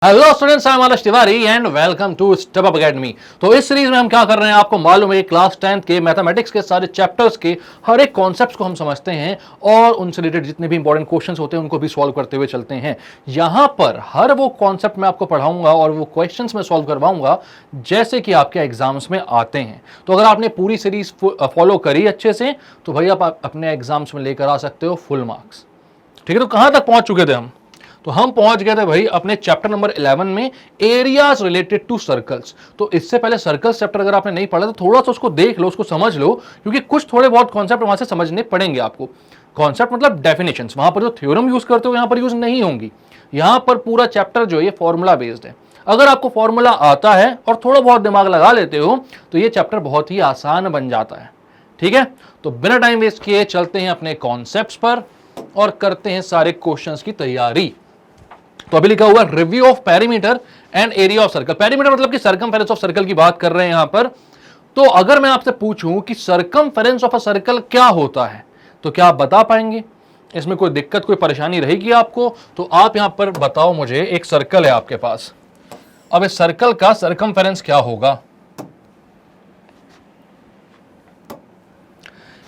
Hello students, I am Alash Tiwari and welcome to step up academy. तो इस series में हम क्या कर रहे हैं आपको मालूम है, क्लास 10th के मैथमेटिक्स के सारे चैप्टर्स के हर एक कॉन्सेप्ट्स को हम समझते हैं और उनसे रिलेटेड जितने भी इंपॉर्टेंट क्वेश्चंस होते हैं उनको भी सॉल्व करते हुए चलते हैं। यहां पर हर वो कॉन्सेप्ट मैं आपको पढ़ाऊंगा और वो क्वेश्चंस मैं सॉल्व करवाऊंगा जैसे कि आपके एग्जाम्स में आते हैं। तो अगर आपने पूरी सीरीज फॉलो करी अच्छे से तो भाई आप अपने एग्जाम्स में लेकर आ सकते हो फुल मार्क्स। ठीक है, तो कहां तक पहुंच चुके थे हम? तो हम पहुंच गए थे भाई अपने चैप्टर नंबर 11 में, एरियाज रिलेटेड टू सर्कल्स। तो इससे पहले सर्कल्स चैप्टर अगर आपने नहीं पढ़ा तो थोड़ा सा उसको देख लो, उसको समझ लो, क्योंकि कुछ थोड़े बहुत कॉन्सेप्ट वहां से समझने पड़ेंगे आपको। कॉन्सेप्ट मतलब डेफिनेशंस, वहां पर जो थ्योरम यूज करते हो यहां पर यूज नहीं होंगी। यहां पर पूरा चैप्टर जो है फॉर्मूला बेस्ड है। अगर आपको फॉर्मूला आता है और थोड़ा बहुत दिमाग लगा लेते हो तो ये चैप्टर बहुत ही आसान बन जाता है। ठीक है, तो बिना टाइम वेस्ट किए चलते हैं अपने कॉन्सेप्ट्स पर और करते हैं सारे क्वेश्चंस की तैयारी। तो अभी लिखा हुआ review of perimeter and area of circle. Perimeter मतलब कि सरकमफेरेंस ऑफ सर्कल की बात कर रहे हैं यहां पर। तो अगर मैं आपसे पूछूं कि सरकमफेरेंस ऑफ अ सर्कल क्या होता है तो क्या आप बता पाएंगे? इसमें कोई दिक्कत, कोई परेशानी रहेगी आपको? तो आप यहां पर बताओ मुझे, एक सर्कल है आपके पास, अब इस सर्कल का सरकमफेरेंस क्या होगा?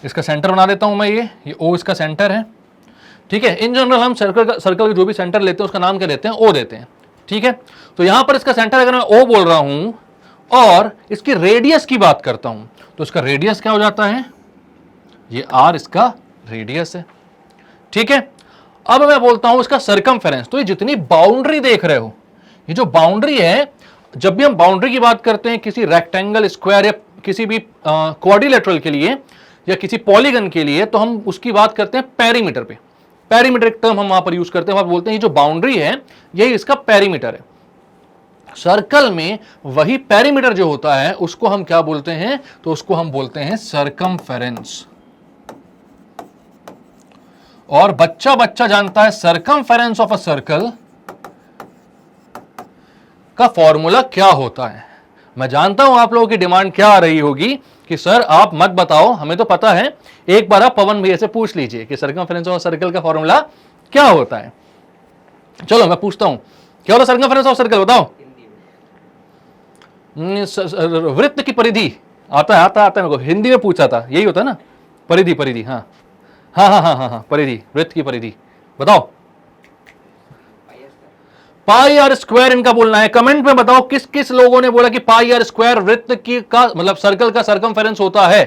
इसका सेंटर बना देता हूं मैं, ये ओ इसका सेंटर है। ठीक है, इन जनरल हम सर्कल का जो भी सेंटर लेते हैं उसका नाम क्या देते हैं? ओ देते हैं। ठीक है, तो यहां पर इसका सेंटर अगर मैं ओ बोल रहा हूं और इसकी रेडियस की बात करता हूं तो इसका रेडियस क्या हो जाता है? ये आर इसका रेडियस है। ठीक है, अब मैं बोलता हूं इसका सरकमफेरेंस। तो ये जितनी बाउंड्री देख रहे हो, ये जो बाउंड्री है, जब भी हम बाउंड्री की बात करते हैं किसी रेक्टेंगल, स्क्वायर या किसी भी क्वाड्रिलेटरल के लिए या किसी पॉलीगन के लिए, तो हम उसकी बात करते हैं पेरीमीटर पे। पेरीमीटर एक टर्म हम वहां पर यूज करते हैं, वहां बोलते हैं ये जो बाउंड्री है यही इसका पेरीमीटर है। सर्कल में वही पेरीमीटर जो होता है उसको हम क्या बोलते हैं? तो उसको हम बोलते हैं सरकमफेरेंस। और बच्चा बच्चा जानता है सरकमफेरेंस ऑफ अ सर्कल का फॉर्मूला क्या होता है। मैं जानता हूं आप लोगों की डिमांड क्या आ रही होगी कि सर आप मत बताओ, हमें तो पता है, एक बार आप पवन भैया से पूछ लीजिए कि सरकमफेरेंस ऑफ सर्कल का फॉर्मूला क्या होता है। चलो मैं पूछता हूं, क्या होता है सरकमफेरेंस ऑफ सर्कल? बताओ। वृत्त की परिधि। आता है मेरे को, हिंदी में पूछा था, यही होता है ना? परिधि, परिधि, हाँ हाँ हाँ हाँ हाँ हाँ, परिधि, वृत्त की परिधि। बताओ। पाई आर स्क्वायर इनका बोलना है। कमेंट में बताओ किस किस लोगों ने बोला कि पाई आर स्क्वायर वृत्त की का मतलब सर्कल का सरकमफेरेंस होता है।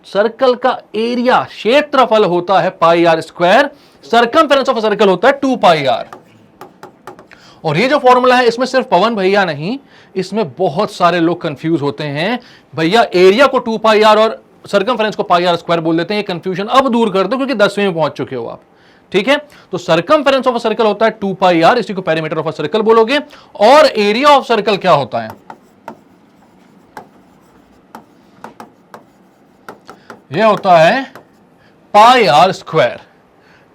सर्कल का एरिया, क्षेत्रफल होता है pi are square, circumference of circle होता है 2 पाई आर। और ये जो फॉर्मूला है इसमें सिर्फ पवन भैया नहीं, इसमें बहुत सारे लोग कंफ्यूज होते हैं। भैया एरिया को 2 पाई आर और सरकमफेरेंस को पाई आर स्क्वायर बोल देते हैं। ये कंफ्यूजन अब दूर कर दो क्योंकि 10वीं में पहुंच चुके हो आप। ठीक है, तो सरकमफेरेंस ऑफ अ सर्कल होता है 2 पाई आर, इसी को पेरीमीटर ऑफ अ सर्कल बोलोगे। और एरिया ऑफ सर्कल क्या होता है? यह होता है पाई आर स्क्वायर।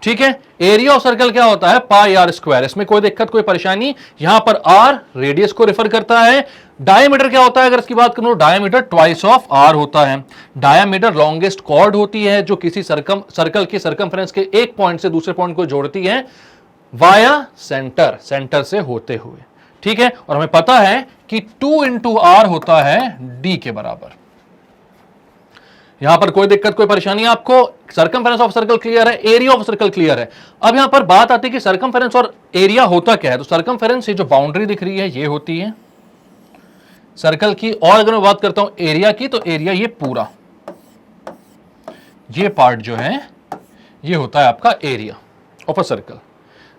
ठीक है, एरिया ऑफ सर्कल क्या होता है? Pi are square. इसमें कोई दिक्कत, कोई परेशानी? यहां पर आर रेडियस को रेफर करता है। डायमीटर क्या होता है अगर इसकी बात करूं? डायमीटर ट्वाइस ऑफ आर होता है। डायमीटर लॉन्गेस्ट कॉर्ड होती है जो किसी सर्कल के सरकमफेरेंस के एक पॉइंट से दूसरे पॉइंट को जोड़ती है वाया सेंटर, सेंटर से होते हुए। ठीक है, और हमें पता है कि 2 इंटू आर होता है डी के बराबर। यहां पर कोई दिक्कत, कोई परेशानी आपको? सरकमफेरेंस ऑफ सर्कल क्लियर है, एरिया ऑफ सर्कल क्लियर है। अब यहां पर बात आती है कि सरकमफेरेंस और एरिया होता क्या है। तो सरकमफेरेंस, ये जो बाउंड्री दिख रही है ये होती है सर्कल की। और अगर मैं बात करता हूं एरिया की, तो एरिया ये पूरा, ये पार्ट जो है ये होता है आपका एरिया ऑफ अ सर्कल।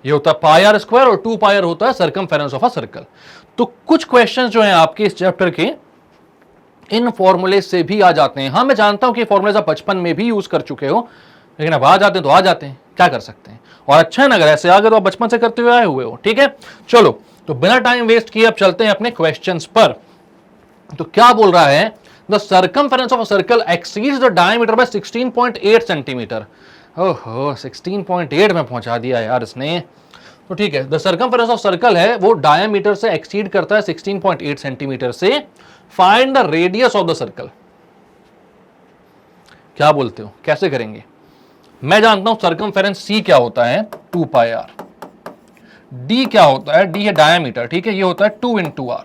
ये होता है पाई आर स्क्वायर और 2 पाई आर होता है सरकमफेरेंस ऑफ अ सर्कल। तो कुछ क्वेश्चंस जो हैं आपके इस चैप्टर के इन फॉर्मूले से भी आ जाते हैं। हाँ, मैं जानता हूं कि फॉर्मूले आप बचपन में भी यूज कर चुके हो, लेकिन अब आ जाते हैं तो आ जाते हैं, क्या कर सकते हैं। और अच्छा है ना, अगर ऐसे आ गए तो आप बचपन से करते हुए आए हुए हो। ठीक है, चलो तो बिना टाइम वेस्ट किए अब चलते हैं अपने क्वेश्चंस पर। तो क्या बोल रहा है? The circumference of a circle exceeds the diameter by 16.8 centimetre. ओहो, 16.8 में पहुंचा दिया यार इसने। तो ठीक है, द सरकमफेरेंस ऑफ सर्कल है वो डायमीटर से एक्सीड करता है 16.8 सेंटीमीटर से। Find the radius of the circle. क्या बोलते हो, कैसे करेंगे? मैं जानता हूं सरकमफेरेंस सी क्या होता है, 2 पाई आर। डी क्या होता है, डी है डायमीटर, ठीक है, ये होता है 2 × r।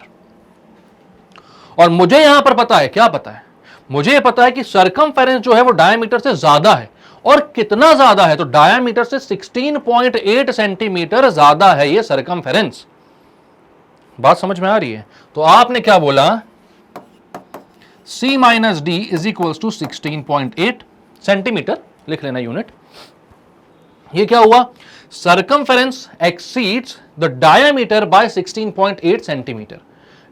और मुझे यहां पर पता है, क्या पता है, मुझे पता है कि सरकमफेरेंस जो है वो डायमीटर से ज्यादा है। और कितना ज्यादा है, तो डायमीटर से 16.8 सेंटीमीटर ज्यादा है ये सरकमफेरेंस। बात समझ में आ रही है? तो आपने क्या बोला, C minus D is equals to 16.8 centimetre, लिख लेना यूनिट। ये क्या हुआ, circumference exceeds the diameter by 16.8 centimetre.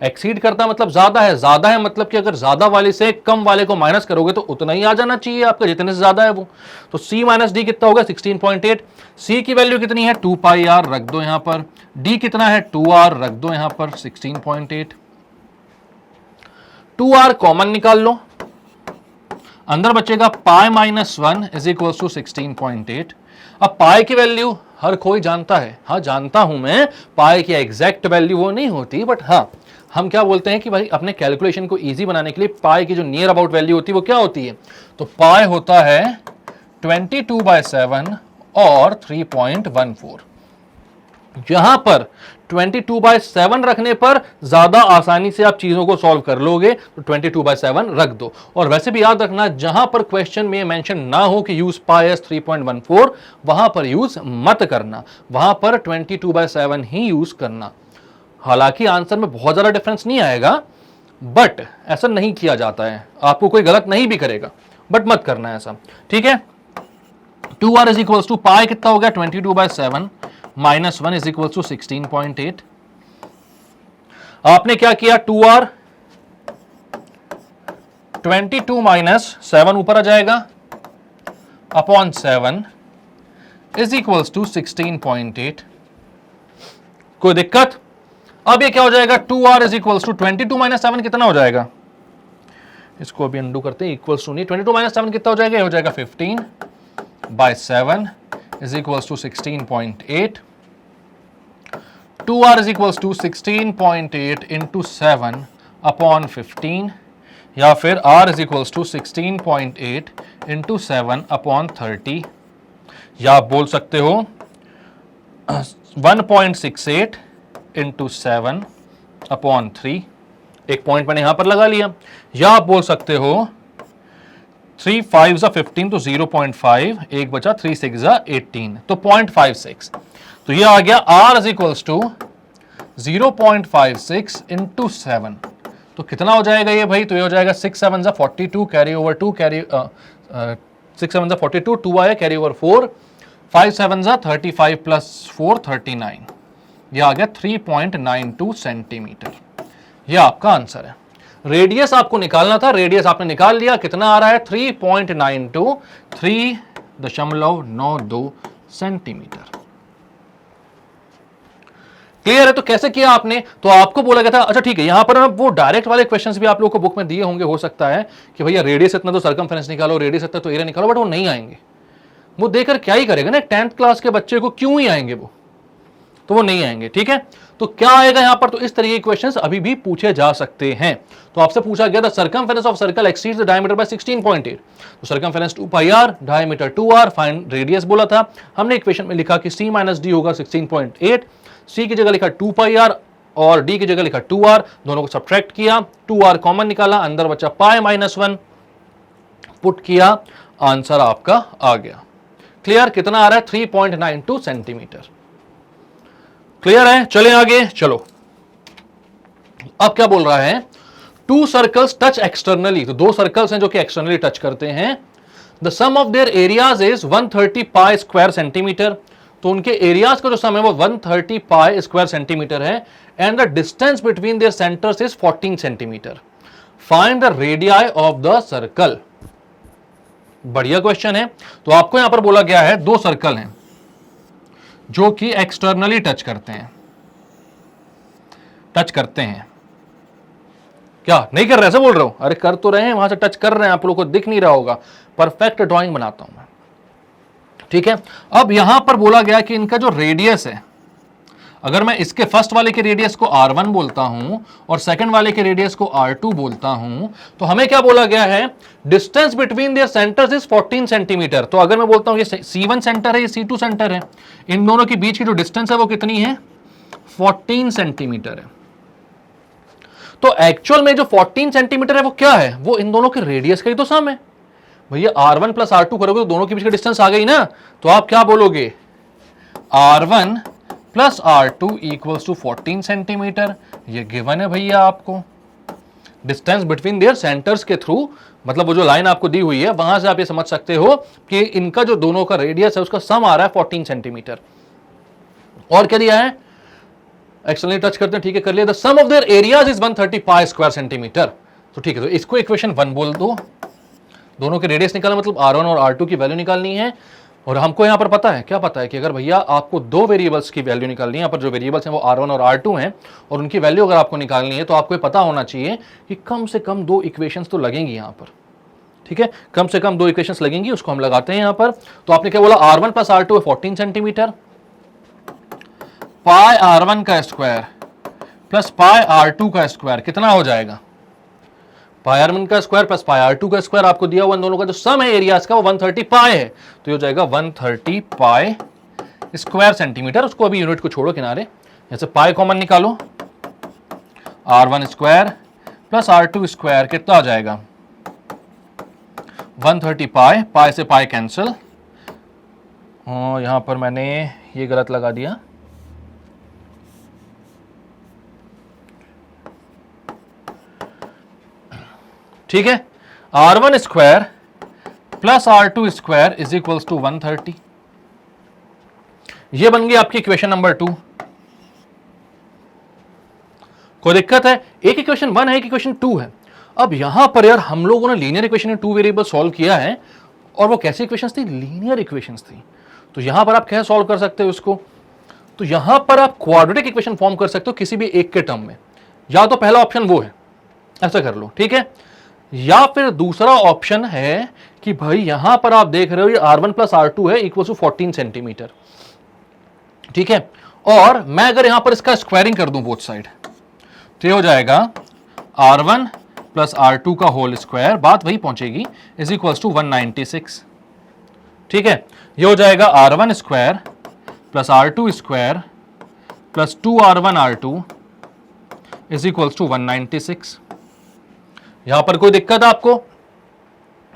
Exceed करता मतलब ज्यादा है, ज्यादा है मतलब कि अगर ज्यादा वाले से कम वाले को माइनस करोगे तो उतना ही आ जाना चाहिए आपका जितने से ज्यादा है वो। तो C माइनस डी कितना होगा, 16.8। C की वैल्यू कितनी है, 2 पाई r, रख दो यहां पर। D कितना है, 2r, रख दो यहां पर 16.8। 2r कॉमन निकाल लो, अंदर बचेगा pi minus 1 is equal to 16.8। अब पाई की वैल्यू हर कोई जानता है, हाँ जानता हूं मैं, पाई की एग्जैक्ट वैल्यू वो नहीं होती, बट हाँ हम क्या बोलते हैं कि भाई अपने कैलकुलेशन को इजी बनाने के लिए पाई की जो नियर अबाउट वैल्यू होती है वो क्या होती है, तो पाई होता है 22/7 और 3.14। यहां पर 22/7 रखने पर ज्यादा आसानी से आप चीजों को सॉल्व कर लोगे, तो 22/7 रख दो। और वैसे भी याद रखना, जहां पर क्वेश्चन में मेंशन ना हो कि यूज पाई एस 3.14, वहां पर यूज मत करना, वहां पर 22/7 ही यूज करना। हालांकि आंसर में बहुत ज्यादा डिफरेंस नहीं आएगा, बट ऐसा नहीं किया जाता है, आपको कोई गलत नहीं भी करेगा, बट मत करना ऐसा, ठीक है। 2r इज इक्वल्स टू पाई कितना हो गया, 22/7 माइनस 1 इज इक्वल्स टू 16.8। आपने क्या किया, 2r 22 माइनस 7 ऊपर आ जाएगा अपॉन 7 इज इक्वल्स टू 16.8। कोई दिक्कत? अब ये क्या हो जाएगा, 2r is equals to 22 minus 7 कितना हो जाएगा, इसको अभी अंडू करते हैं, इक्वल्स टू नहीं, 22 माइनस 7 कितना हो जाएगा, ये हो जाएगा 15/7 is equals to 16.8। 2r is equals to 16.8 into 7 upon 15, या फिर r is equals to 16.8 into 7 upon 30, या आप बोल सकते हो 1.68 इंटू 7 अपॉन 3, एक पॉइंट मैंने यहां पर लगा लिया, या आप बोल सकते हो 3 5 15 तो 0.5, एक बचा 3 6 18 तो 0.56। तो ये आ गया r is equals to 0.56 into 7, तो कितना हो जाएगा ये भाई, तो ये हो जाएगा 6 7 42 कैरी ओवर 2 कैरी 6 7 42 2 आया कैरी ओवर 4, 5 7 35 प्लस 4 39, ये आ गया 3.92 सेंटीमीटर। ये आपका आंसर है। रेडियस आपको निकालना था, रेडियस आपने निकाल लिया, कितना आ रहा है 3.92, 3.92 सेंटीमीटर। क्लियर है? तो कैसे किया आपने, तो आपको बोला गया था, अच्छा ठीक है, यहां पर वो डायरेक्ट वाले क्वेश्चंस भी आप लोगों को बुक में दिए होंगे, हो सकता है कि भैया रेडियस इतना तो सरकमफेरेंस निकालो, रेडियस इतना तो एरिया निकालो, बट वो नहीं आएंगे। वो देकर क्या ही करेगा ना, 10th क्लास के बच्चे को क्यों ही आएंगे वो, तो वो नहीं आएंगे, ठीक है। तो क्या आएगा यहां पर, तो इस तरह के क्वेश्चंस अभी भी पूछे जा सकते हैं। तो आपसे पूछा गया था circumference of circle exceeds the diameter by 16.8, तो circumference 2 pi r, diameter 2r, find radius बोला था हमने, इक्वेशन में लिखा कि c माइनस डी होगा 16.8, c की जगह लिखा 2 पाई r और d की जगह लिखा 2r, दोनों को सब्ट्रैक्ट किया, 2r कॉमन निकाला, अंदर बचा पाई माइनस 1, पुट किया, आंसर आपका आ गया। क्लियर? कितना आ रहा है, 3.92 सेंटीमीटर। क्लियर है? चलें आगे, चलो। अब क्या बोल रहा है, 2 सर्कल्स टच एक्सटर्नली, तो 2 सर्कल्स हैं जो कि एक्सटर्नली टच करते हैं, the sum of their areas is 130 pi square centimetre, तो उनके एरियाज का जो सम है वो 130 पाई स्क्वायर सेंटीमीटर है, and the distance between their centres is 14 centimetre, find the radii of the circle. बढ़िया क्वेश्चन है। तो आपको यहां पर बोला गया है 2 सर्कल हैं जो कि एक्सटर्नली टच करते हैं, क्या नहीं कर रहे, ऐसे बोल रहा हूं, अरे कर तो रहे हैं, वहां से टच कर रहे हैं, आप लोगों को दिख नहीं रहा होगा, परफेक्ट ड्राइंग बनाता हूं मैं, ठीक है। अब यहां पर बोला गया कि इनका जो रेडियस है, अगर मैं इसके फर्स्ट वाले के रेडियस को r1 बोलता हूं और सेकंड वाले के रेडियस को r2 बोलता हूं, तो हमें क्या बोला गया है, distance between their centres is 14 centimetre. तो अगर मैं बोलता हूं ये C1 सेंटर है, ये C2 सेंटर है, इन दोनों के बीच की जो डिस्टेंस है वो कितनी है, 14 सेंटीमीटर है। तो एक्चुअल में जो 14 सेंटीमीटर है वो क्या है, वो इन दोनों के रेडियस का ही तो सम है। भैया r1 प्लस r2 करोगे तो दोनों के बीच का डिस्टेंस आ गई ना, तो आप क्या बोलोगे, r1 plus r2 equals to 14 centimetre. ये गिवन है भैया आपको, डिस्टेंस बिटवीन देयर सेंटर्स के थ्रू, मतलब वो जो लाइन आपको दी हुई है वहां से आप ये समझ सकते हो कि इनका जो दोनों का रेडियस है उसका सम आ रहा है 14 सेंटीमीटर। और क्या दिया है, एक्सटर्नली टच करते हैं, ठीक है कर लिया, the sum of their areas is 130 pi square centimetre. तो ठीक है, तो इसको इक्वेशन 1 बोल दो, दोनों के रेडियस निकालना मतलब r1 और r2 की वैल्यू निकालनी है। और हमको यहां पर पता है, क्या पता है कि अगर भैया आपको दो वेरिएबल्स की वैल्यू निकालनी है, यहां पर जो वेरिएबल्स हैं वो r1 और r2 हैं, और उनकी वैल्यू अगर आपको निकालनी है तो आपको ये पता होना चाहिए कि कम से कम दो इक्वेशंस तो लगेंगी यहां पर, ठीक है, कम से कम दो इक्वेशंस लगेंगी, उसको हम लगाते हैं यहां पर। तो आपने क्या बोला, r1 प्लस r2 है 14 सेंटीमीटर, पाई r1 का स्क्वायर प्लस पाई r2 का स्क्वायर कितना हो जाएगा, पाई r1 का स्क्वायर प्लस पाई r2 का स्क्वायर, आपको दिया हुआ इन दोनों का जो सम है एरियाज का वो 130 पाई है, तो ये हो जाएगा 130 पाई स्क्वायर सेंटीमीटर। उसको अभी यूनिट को छोड़ो किनारे, जैसे पाई कॉमन निकालो, r1 square plus r2 square कितना आ जाएगा, 130 पाई, पाई से पाई कैंसिल, यहां पर मैंने ये गलत लगा दिया, ठीक है, r1 square plus r2 square is equals to 130। ये बन गई आपकी इक्वेशन नंबर 2। कोई दिक्कत है, एक इक्वेशन 1 है, एक इक्वेशन 2 है। अब यहां पर यार हम लोगों ने लीनियर इक्वेशन में 2 वेरिएबल सॉल्व किया है, और वो कैसी इक्वेशंस थी, लीनियर इक्वेशंस थी। तो यहां पर आप कैसे सॉल्व कर सकते हो इसको, तो यहां पर आप क्वाड्रेटिक इक्वेशन फॉर्म कर सकते हो किसी भी एक के टर्म में, या तो पहला ऑप्शन वो है, ऐसा कर लो, ठीक है, या फिर दूसरा ऑप्शन है कि भाई यहां पर आप देख रहे हो ये r1 प्लस r2 है इक्वल टू 14 सेंटीमीटर, ठीक है, और मैं अगर यहां पर इसका स्क्वायरिंग कर दूं बोथ साइड, तो ये हो जाएगा r1 प्लस r2 का होल स्क्वायर, बात वही पहुंचेगी, इज इक्वल टू 196, ठीक है, ये हो जाएगा r1 square plus r2 square plus 2r1r2 is equal to 196। यहां पर कोई दिक्कत है आपको,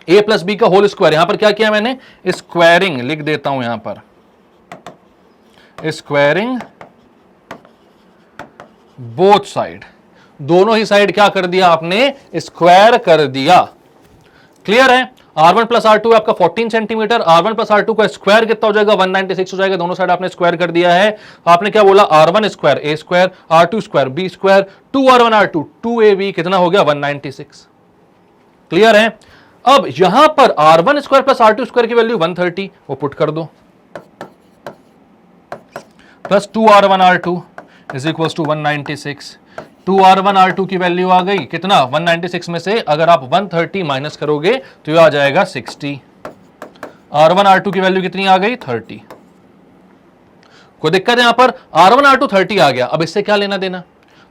a प्लस बी का होल स्क्वायर, यहां पर क्या किया मैंने, स्क्वायरिंग लिख देता हूं यहां पर, स्क्वायरिंग बोथ साइड, दोनों ही साइड क्या कर दिया आपने, स्क्वायर कर दिया। क्लियर है, r1 प्लस r2 आपका 14 सेंटीमीटर, r1 प्लस r2 का स्क्वायर कितना हो जाएगा, 196 हो जाएगा, दोनों साइड आपने स्क्वायर कर दिया है। आपने क्या बोला, r1 square a square, r2 square b square, 2r1 r2 2ab कितना हो गया, 196। क्लियर है, अब यहां पर r1 square plus r2 square की वैल्यू 130, वो पुट कर दो, plus 2r1 r2 is equal to 196, 2r1 r2 की वैल्यू आ गई कितना, 196 में से अगर आप 130 माइनस करोगे तो ये आ जाएगा 60, r1 r2 की वैल्यू कितनी आ गई, 30। कोई दिक्कत है, यहां पर r1 r2 30 आ गया, अब इससे क्या लेना देना,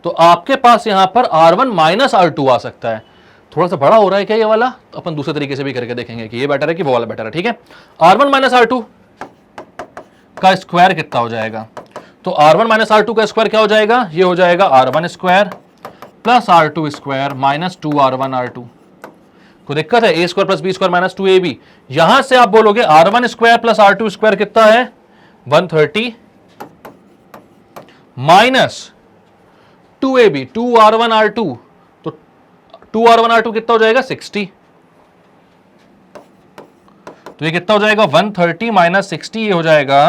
तो आपके पास यहां पर r1 माइनस r2 आ सकता है। थोड़ा सा बड़ा हो रहा है क्या ये वाला, तो अपन दूसरे तरीके से भी करके देखेंगे कि ये बेटर है कि वो वाला बेटर है, ठीक है। r1 माइनस r2 का स्क्वायर कितना हो जाएगा, तो r1 माइनस r2 का स्क्वायर क्या हो जाएगा, ये हो जाएगा r1 square plus r2 square minus 2r1 r2। कोई दिक्कत है, a square plus b square minus 2ab, यहां से आप बोलोगे r1 square plus r2 square कितना है, 130 माइनस 2ab 2r1 r2, तो 2r1 r2 कितना हो जाएगा, 60, तो ये कितना हो जाएगा, 130 माइनस 60, ये हो जाएगा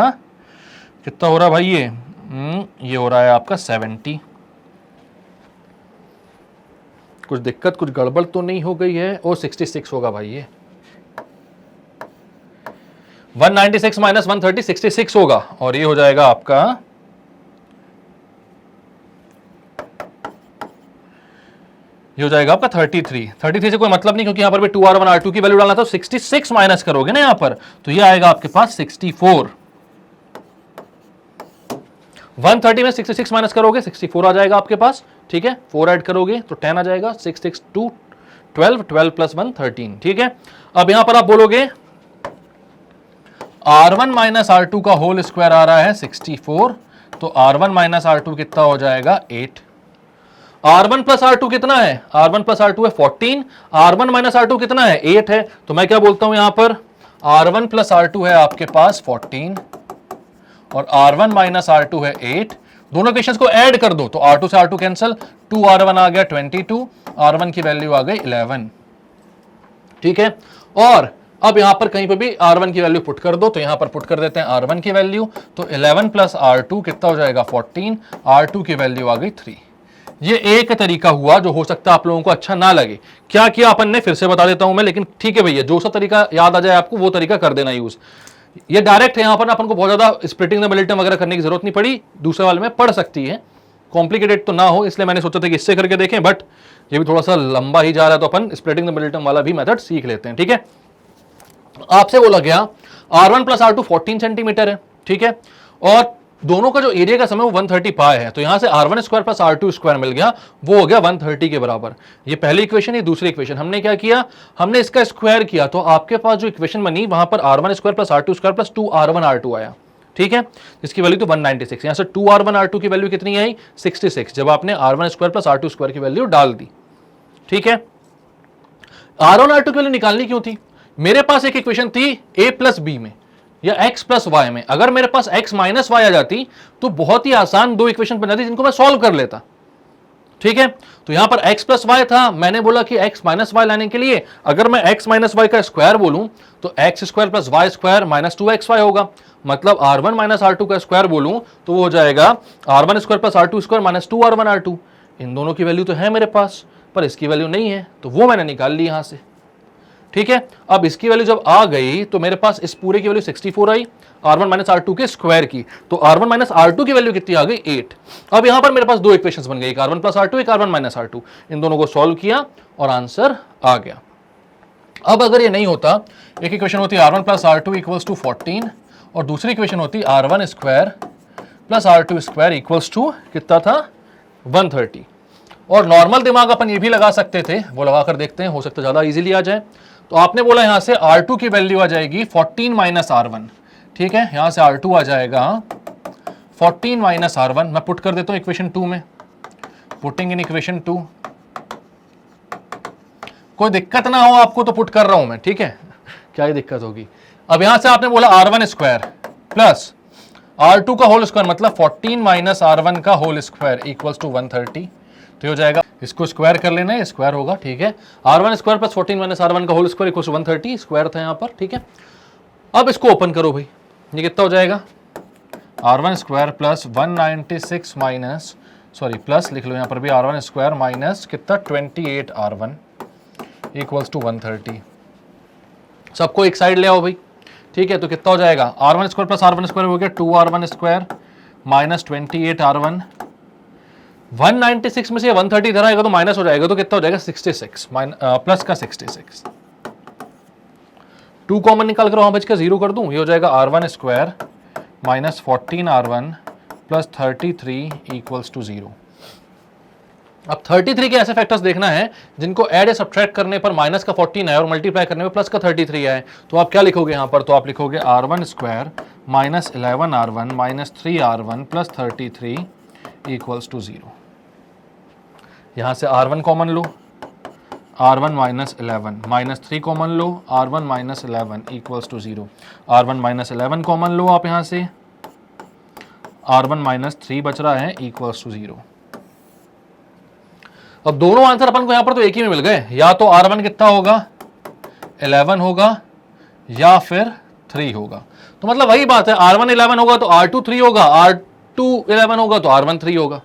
कितना हो रहा है भाई, ये हो रहा है आपका 70। कुछ दिक्कत, कुछ गड़बड़ तो नहीं हो गई है, और 66 होगा भाई, ये 196 माइनस 130 66 होगा, और ये हो जाएगा आपका, ये हो जाएगा आपका 33 से कोई मतलब नहीं, क्योंकि यहां पर भी 2r1 r2 की वैल्यू डालना था, 66 माइनस करोगे ना यहां पर, तो ये आएगा आपके पास 64। 130 में 66 माइनस करोगे 64 आ जाएगा आपके पास, ठीक है। 4 ऐड करोगे तो 10 आ जाएगा, 6 6 2 12, 12 प्लस 1 13, ठीक है। अब यहां पर आप बोलोगे R1 माइनस R2 का होल स्क्वायर आ रहा है 64, तो R1 माइनस R2 कितना हो जाएगा 8। R1 प्लस R2 कितना है, R1 प्लस R2 है 14, R1 माइनस R2 कितना है 8 है, तो मैं क्या बोलता हूं यहां पर R1 प्लस R2 है आपके पास 14 और R1 माइनस R2 है 8। दोनों इक्वेशंस को ऐड कर दो तो R2 से R2 कैंसिल, 2R1 आ गया 22, R1 की वैल्यू आ गई 11, ठीक है। और अब यहां पर कहीं पे भी R1 की वैल्यू पुट कर दो, तो यहां पर पुट कर देते हैं R1 की वैल्यू, तो 11 प्लस R2 कितना हो जाएगा 14, R2 की वैल्यू आ गई 3। ये एक तरीका हुआ जो हो सकता है आप लोगों को अच्छा ना लगे। क्या किया अपन ने फिर से बता देता हूं मैं, लेकिन ठीक है भैया, जो सा तरीका याद आ जाए आपको वो तरीका कर देना यूज। ये डायरेक्ट है, यहां पर अपन को बहुत ज्यादा स्प्लिटिंग द मिडिल टर्म वगैरह करने की जरूरत नहीं पड़ी, दूसरे वाले में पड़ सकती है, कॉम्प्लिकेटेड तो ना हो, इसलिए मैंने सोचा था कि इससे करके देखें, बट ये भी थोड़ा सा लंबा ही जा रहा है, तो अपन स्प्लिटिंग द मिडिल टर्म वाला भी मेथड सीख लेते हैं, ठीक है। आपसे बोला गया R1 प्लस R2 14 सेंटीमीटर है, ठीक है, और दोनों का जो एरिया का समय वो 130 पाई है, तो यहां से R1 square plus R2 square मिल गया, वो हो गया 130 के बराबर। ये पहली इक्वेशन, ये दूसरी इक्वेशन। हमने क्या किया, हमने इसका स्क्वायर किया, तो आपके पास जो इक्वेशन बनी वहां पर R1 square plus R2 square plus 2R1 R2 आया, ठीक है, इसकी वैल्यू तो 196। यहां से 2R1 R2 की वैल्यू कितनी आई 66, जब आपने R1 square plus R2 square की वैल्यू डाल दी, ठीक है। R1 R2 की वैल्यू निकालनी क्यों थी, मेरे पास एक इक्वेशन थी a प्लस बी में या x प्लस वाई में, अगर मेरे पास x माइनस वाई आ जाती तो बहुत ही आसान दो इक्वेशन बन जाती जिनको मैं सॉल्व कर लेता, ठीक है। तो यहां पर x प्लस वाई था, मैंने बोला कि x माइनस वाई लाने के लिए अगर मैं x माइनस वाई का स्क्वायर बोलूं तो x square plus y square minus 2xy होगा, मतलब R1 माइनस R2 का स्क्वायर बोलूं तो वो हो जाएगा R1 square plus R2 square minus 2R1 R2। इन दोनों की वैल्यू तो है मेरे पास, पर इसकी वैल्यू नहीं है, तो वो मैंने निकाल ली यहां से, ठीक है। अब इसकी वैल्यू जब आ गई तो मेरे पास इस पूरे की वैल्यू 64 आई, R1 माइनस R2 के स्क्वायर की, तो R1 माइनस R2 की वैल्यू कितनी आ गई 8। अब यहां पर मेरे पास दो इक्वेशंस बन गई, एक R1 प्लस R2, एक R1 माइनस R2, इन दोनों को सॉल्व किया और आंसर आ गया। अब अगर ये नहीं होता, एक इक्वेशन होती R1 plus R2 equals to 14 और दूसरी इक्वेशन होती R1 square plus R2 square equals to कितना था 130। और नॉर्मल दिमाग अपन ये भी लगा सकते थे, वो लगाकर देखते हैं, हो सकता है ज्यादा इजीली आ जाए। तो आपने बोला यहां से R2 की वैल्यू आ जाएगी 14 माइनस R1, ठीक है, यहां से R2 आ जाएगा 14 माइनस R1। मैं पुट कर देता हूं इक्वेशन 2 में, पुटिंग इन इक्वेशन 2। कोई दिक्कत ना हो आपको तो पुट कर रहा हूं मैं, ठीक है, क्या ही दिक्कत होगी। अब यहां से आपने बोला R1 स्क्वायर प्लस R2 का होल स्क्वायर, मतलब 14 माइनस R1 का होल स्क्वायर इक्वल्स टू 130, तो हो जाएगा, इसको स्क्वायर कर लेना है, स्क्वायर होगा, ठीक है। R1 square plus 14 minus R1 का whole square equals to 130, square था यहां पर, ठीक है। अब इसको ओपन करो भाई, ये कितना हो जाएगा R1 square plus 196 minus, sorry plus लिख लो यहां पर भी, R1 स्क्वायर माइनस कितना 28 R1 इक्वल्स टू 130। सबको एक साइड ले आओ भाई, ठीक है, तो कितना हो जाएगा R1 square plus R1 square हो गया 2R1 स्क्वायर माइनस 28 R1। 196 में से 130 इधर आएगा तो माइनस हो जाएगा, तो कितना हो जाएगा 66 प्लस का 66। 2 कॉमन निकाल कर वहां बच का 0 कर दूं, ये हो जाएगा R1 square minus 14 R1 plus 33 equals to 0। अब 33 के ऐसे फैक्टर्स देखना है जिनको ऐड या सब्ट्रैक्ट करने पर माइनस का 14 है और मल्टीप्लाई करने पर प्लस का 33 है, तो आप क्या लिखोगे यहां पर, तो आप लिखोगे R1 square minus 11 R1 minus 3 R1 plus 33 equals to 0। यहां से R1 कॉमन लो, R1 माइनस 11 माइनस 3 कॉमन लो, R1 minus 11 equals to 0। R1 minus 11 common लो आप यहां से, R1 माइनस 3 बच रहा है इक्वल्स टू 0। अब दोनों आंसर अपन को यहां पर तो एक ही में मिल गए, या तो R1 कितना होगा 11 होगा या फिर 3 होगा, तो मतलब वही बात है, R1 11 होगा तो R2 3 होगा, R2 11 होगा तो R1 3 होगा,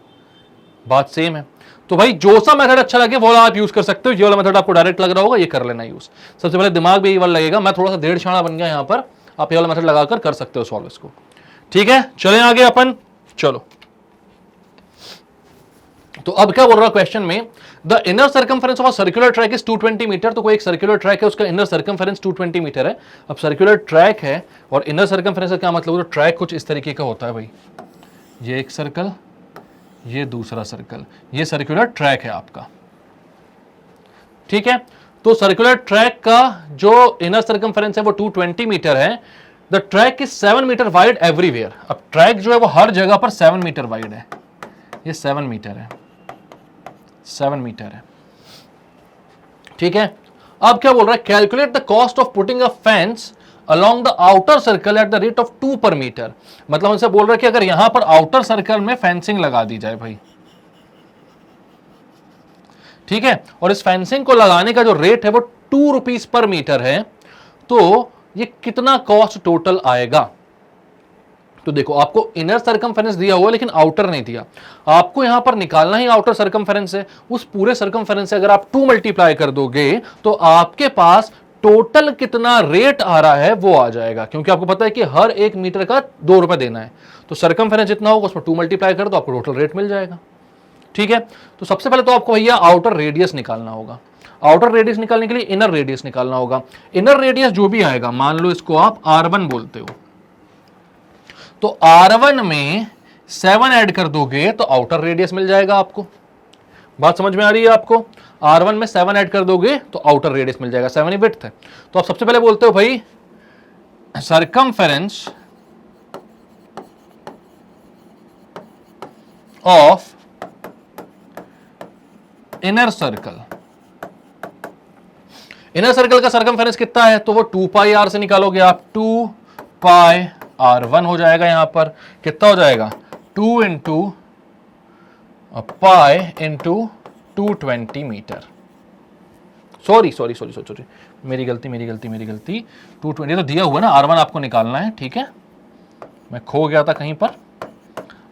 बात सेम है। तो भाई जो सा मेथड अच्छा लगे वो आप यूज कर सकते हो, ये वाला मेथड आपको डायरेक्ट लग रहा होगा ये कर लेना यूज। सबसे पहले दिमाग भी ये वाला लगेगा, मैं थोड़ा सा डेढ़ छाना बन गया यहाँ पर, आप ये वाला मेथड लगाकर कर सकते हो सॉल्व इसको, ठीक है। चलें आगे अपन, चलो। तो अब क्या बोल रहा है क्वेश्चन में, the inner circumference of a circular track is 220 metre. तो कोई एक सर्कुलर ट्रैक है, उसका इनर सर्कमफेरेंस 220 मीटर है। अब सर्कुलर ट्रैक है और इनर सर्कमफेरेंस का क्या मतलब है, तो ट्रैक कुछ इस तरीके का होता है भाई, ये एक सर्कल, ये दूसरा सर्कल, ये सर्कुलर ट्रैक है आपका। ठीक है, तो सर्कुलर ट्रैक का जो इनर सर्कमफेरेंस है वो 220 मीटर है। The track is 7 metre wide everywhere. अब ट्रैक जो है वो हर जगह पर 7 मीटर वाइड है, ये 7 मीटर है, 7 मीटर है। ठीक है, अब क्या बोल रहा है, calculate the cost of putting a fence along the outer circle at the rate of 2 per meter। मतलब उनसे बोल रहा है कि अगर यहां पर आउटर सर्कल में फेंसिंग लगा दी जाए भाई, ठीक है, और इस फेंसिंग को लगाने का जो रेट है वो 2 रुपीज पर मीटर है, तो ये कितना कॉस्ट टोटल आएगा। तो देखो, आपको इनर सर्कमफेरेंस दिया हुआ लेकिन आउटर नहीं दिया, आपको यहां पर निकालना ही आउटर सर्कमफेरेंस है। उस पूरे सर्कमफेरेंस से अगर आप 2 मल्टीप्लाई कर दोगे तो आपके पास टोटल कितना रेट आ रहा है वो आ जाएगा, क्योंकि आपको पता है कि हर 1 मीटर का 2 रुपए देना है। तो सर्कमफेरेंस जितना होगा उसमें 2 मल्टीप्लाई कर दो, आपको टोटल रेट मिल जाएगा। ठीक है, तो सबसे पहले तो आपको भैया आउटर रेडियस निकालना होगा। आउटर रेडियस निकालने के लिए इनर रेडियस निकालना होगा। इनर रेडियस जो भी आएगा, मान लो इसको आप R1 बोलते हो, तो R1 में 7 ऐड कर दोगे तो आउटर रेडियस मिल जाएगा आपको। बात समझ में आ रही है आपको? R1 में 7 ऐड कर दोगे तो आउटर रेडियस मिल जाएगा, 7 ही विड्थ है। तो आप सबसे पहले बोलते हो भाई circumference of inner circle. Inner circle का सर्कमफेरेंस कितना है, तो वो 2 पाई r से निकालोगे आप, 2 पाई r1 हो जाएगा। यहां पर कितना हो जाएगा, 2 into pi into 220 metre. Sorry, मेरी गलती 220 तो दिया हुआ ना, R1 आपको निकालना है। ठीक है, मैं खो गया था कहीं पर।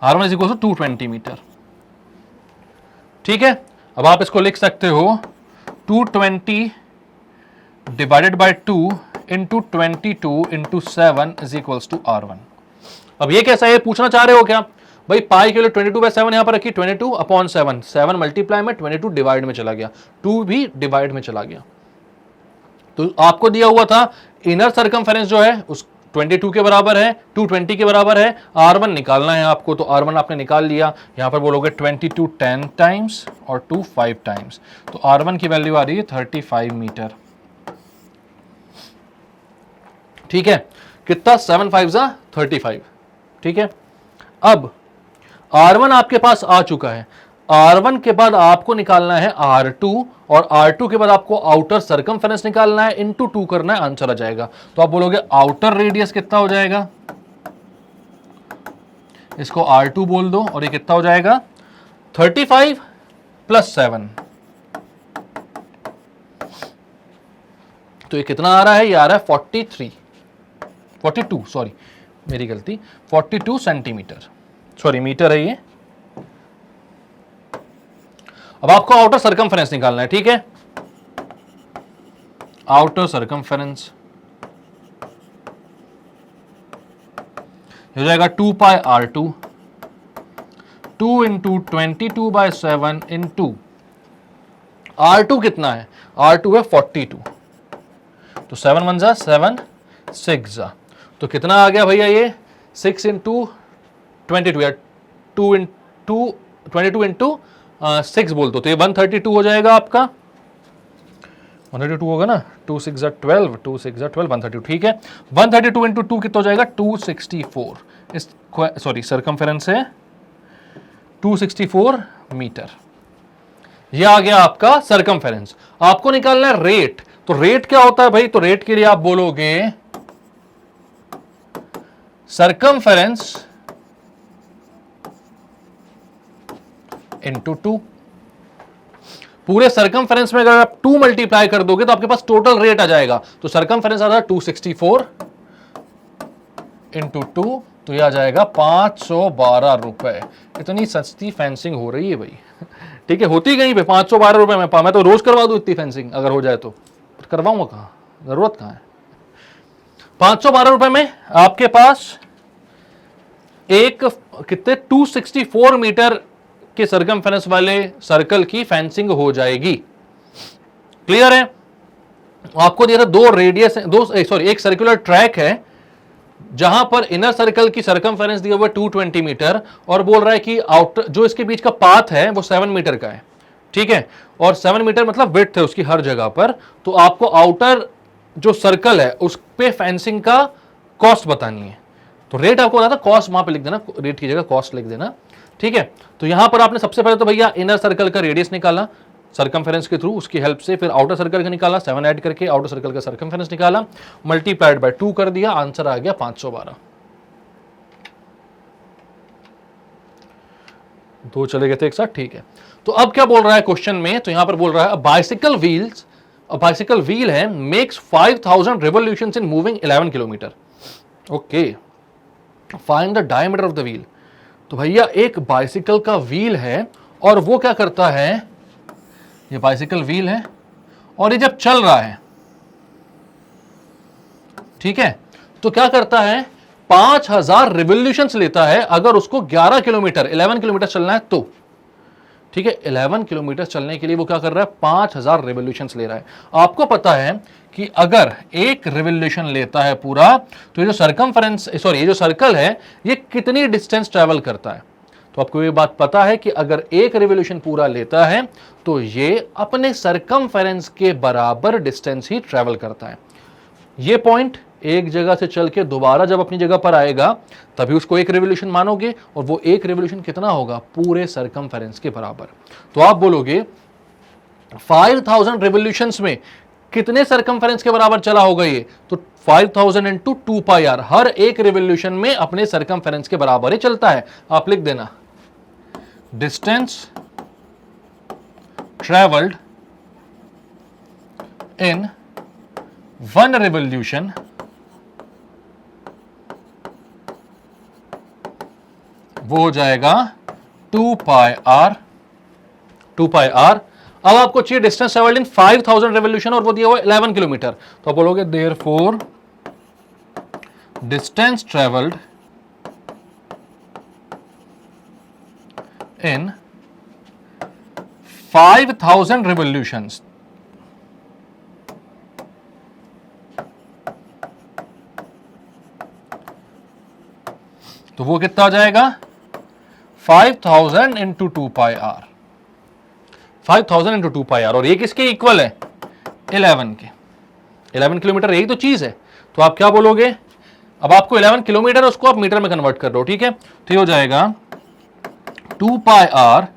R1 is equal to 220 metre. ठीक है, अब आप इसको लिख सकते हो 220 divided by 2 into 22 into 7 is equals to R1। अब ये कैसा है, पूछना चाह रहे हो क्या भाई? पाई के लिए 22/7 यहां पर रखी, 22/7, 7 मल्टीप्लाई में 22 डिवाइड में चला गया, 2 भी डिवाइड में चला गया। तो आपको दिया हुआ था इनर सर्कमफेरेंस जो है उस 22 के बराबर है, 220 के बराबर है। R1 निकालना है आपको, तो R1 आपने निकाल लिया। यहां पर बोलोगे 22 10 टाइम्स और 2 5 टाइम्स, तो R1 की वैल्यू आ रही है 35 मीटर। ठीक है, कितना, 7 5 35। ठीक है, अब R1 आपके पास आ चुका है। R1 के बाद आपको निकालना है R2, और R2 के बाद आपको आउटर सर्कमफेरेंस निकालना है, इनटू 2 करना है, आंसर आ जाएगा। तो आप बोलोगे आउटर रेडियस कितना हो जाएगा, इसको R2 बोल दो, और ये कितना हो जाएगा 35 प्लस 7, तो ये कितना आ रहा है, ये आ रहा है 42, सॉरी मेरी गलती, 42 सेंटीमीटर, सॉरी मीटर है ये। अब आपको आउटर सर्कमफेरेंस निकालना है। ठीक है, आउटर सर्कमफेरेंस हो जाएगा 2 पाई R2, 2 इंटू 22/7 इंटू R2 कितना है, R2 है 42, तो 7 1 जा 7 6 जा, तो कितना आ गया भैया ये 6 इंटू 22 या 2 इंटू 22 इंटू 6 बोल दो, तो ये 132 हो जाएगा आपका, 132 होगा ना, 2 6 12, 2 6 12, 132। ठीक है, 132 इंटू 2 कितना हो जाएगा 264। इस सॉरी सर्कमफेरेंस है 264 मीटर। ये आ गया आपका सर्कमफेरेंस। आपको निकालना है रेट, तो रेट क्या होता है भाई, तो रेट के लिए आप बोलोगे सर्कमफेरेंस इंटू 2। पूरे सर्कमफेरेंस में अगर आप 2 मल्टीप्लाई कर दोगे तो आपके पास टोटल रेट आ जाएगा। तो सर्कमफेरेंस आ रहा है 264 इंटू 2, तो यह आ जाएगा 512 रुपए। इतनी सस्ती फेंसिंग हो रही है भाई। ठीक है, होती कहीं पे 512 रुपए में, मैं तो रोज करवा दूं इतनी फेंसिंग, अगर हो जाए तो करवाऊंगा कहां, जरूरत कहां है। 512 रुपए में आपके पास एक कितने 264 मीटर के सर्कमफेरेंस वाले सर्कल की फेंसिंग हो जाएगी। क्लियर है? आपको दिया था 2 रेडियस, एक सर्कुलर ट्रैक है जहां पर इनर सर्कल की सरकमफेरेंस दिया हुआ 220 मीटर और बोल रहा है कि आउटर जो इसके बीच का पाथ है वो 7 मीटर का है, ठीक है, और 7 मीटर मतलब विड्थ है उसकी हर जगह पर, तो आपको आउटर जो सर्कल है उस पे फेंसिंग का कॉस्ट बतानी है। तो रेट आपको बता था, कॉस्ट वहां पे लिख देना, रेट की जगह कॉस्ट लिख देना, ठीक है। तो यहां पर आपने सबसे पहले तो भैया इनर सर्कल का रेडियस निकाला सरकमफेरेंस के थ्रू, उसकी हेल्प से फिर आउटर सर्कल का निकाला, 7 ऐड करके आउटर सर्कल का सरकमफेरेंस निकाला, मल्टीप्लाइड बाय 2 कर दिया, आंसर आ गया 512। दो चले गए थे एक साथ, ठीक है। तो अब क्या बोल रहा है क्वेश्चन में, तो यहां पर बोल रहा है बाइसिकल व्हील है makes 5000 revolutions in moving 11 kilometre. Okay, find the diameter of the wheel. तो भैया एक बाइसिकल का व्हील है और वो क्या करता है, ये बाइसिकल व्हील है और ये जब चल रहा है, ठीक है, तो क्या करता है 5000 रिवोल्यूशंस लेता है अगर उसको 11 किलोमीटर 11 किलोमीटर चलना है तो, ठीक है। 11 किलोमीटर चलने के लिए वो क्या कर रहा है 5000 रिवोल्यूशंस ले रहा है। आपको पता है कि अगर एक रिवोल्यूशन लेता है पूरा तो ये जो ये जो सर्कल है ये कितनी डिस्टेंस ट्रेवल करता है। तो आपको ये बात पता है कि अगर एक रिवोल्यूशन पूरा लेता है तो ये अपने सरकमफेरेंस के बराबर डिस्टेंस ही ट्रेवल करता है। ये पॉइंट एक जगह से चल के दोबारा जब अपनी जगह पर आएगा तभी उसको एक रिवोल्यूशन मानोगे, और वो एक रिवोल्यूशन कितना होगा पूरे सरकमफेरेंस के बराबर। तो आप बोलोगे 5000 रिवोल्यूशंस में कितने सरकमफेरेंस के बराबर चला होगा ये, तो 5000 इंटू 2 पाई आर, हर एक रिवोल्यूशन में अपने सरकमफेरेंस के बराबर ही चलता है। आप लिख देना डिस्टेंस ट्रेवल्ड इन 1 रिवोल्यूशन वो हो जाएगा 2 पाई आर। अब आपको चाहिए डिस्टेंस ट्रेवल्ड इन 5000 रिवोल्यूशन और वो दिया हुआ 11 किलोमीटर। तो आप बोलोगे therefore distance travelled in 5000 revolutions, तो वो कितना हो जाएगा 5000 into 2 pi r, 5000 into 2 pi r, और ये किसके इक्वल है 11 के। 11 किलोमीटर यही तो चीज है। तो आप क्या बोलोगे, अब आपको 11 किलोमीटर उसको आप मीटर में कन्वर्ट कर दो, ठीक है। तो ये हो जाएगा 2 pi R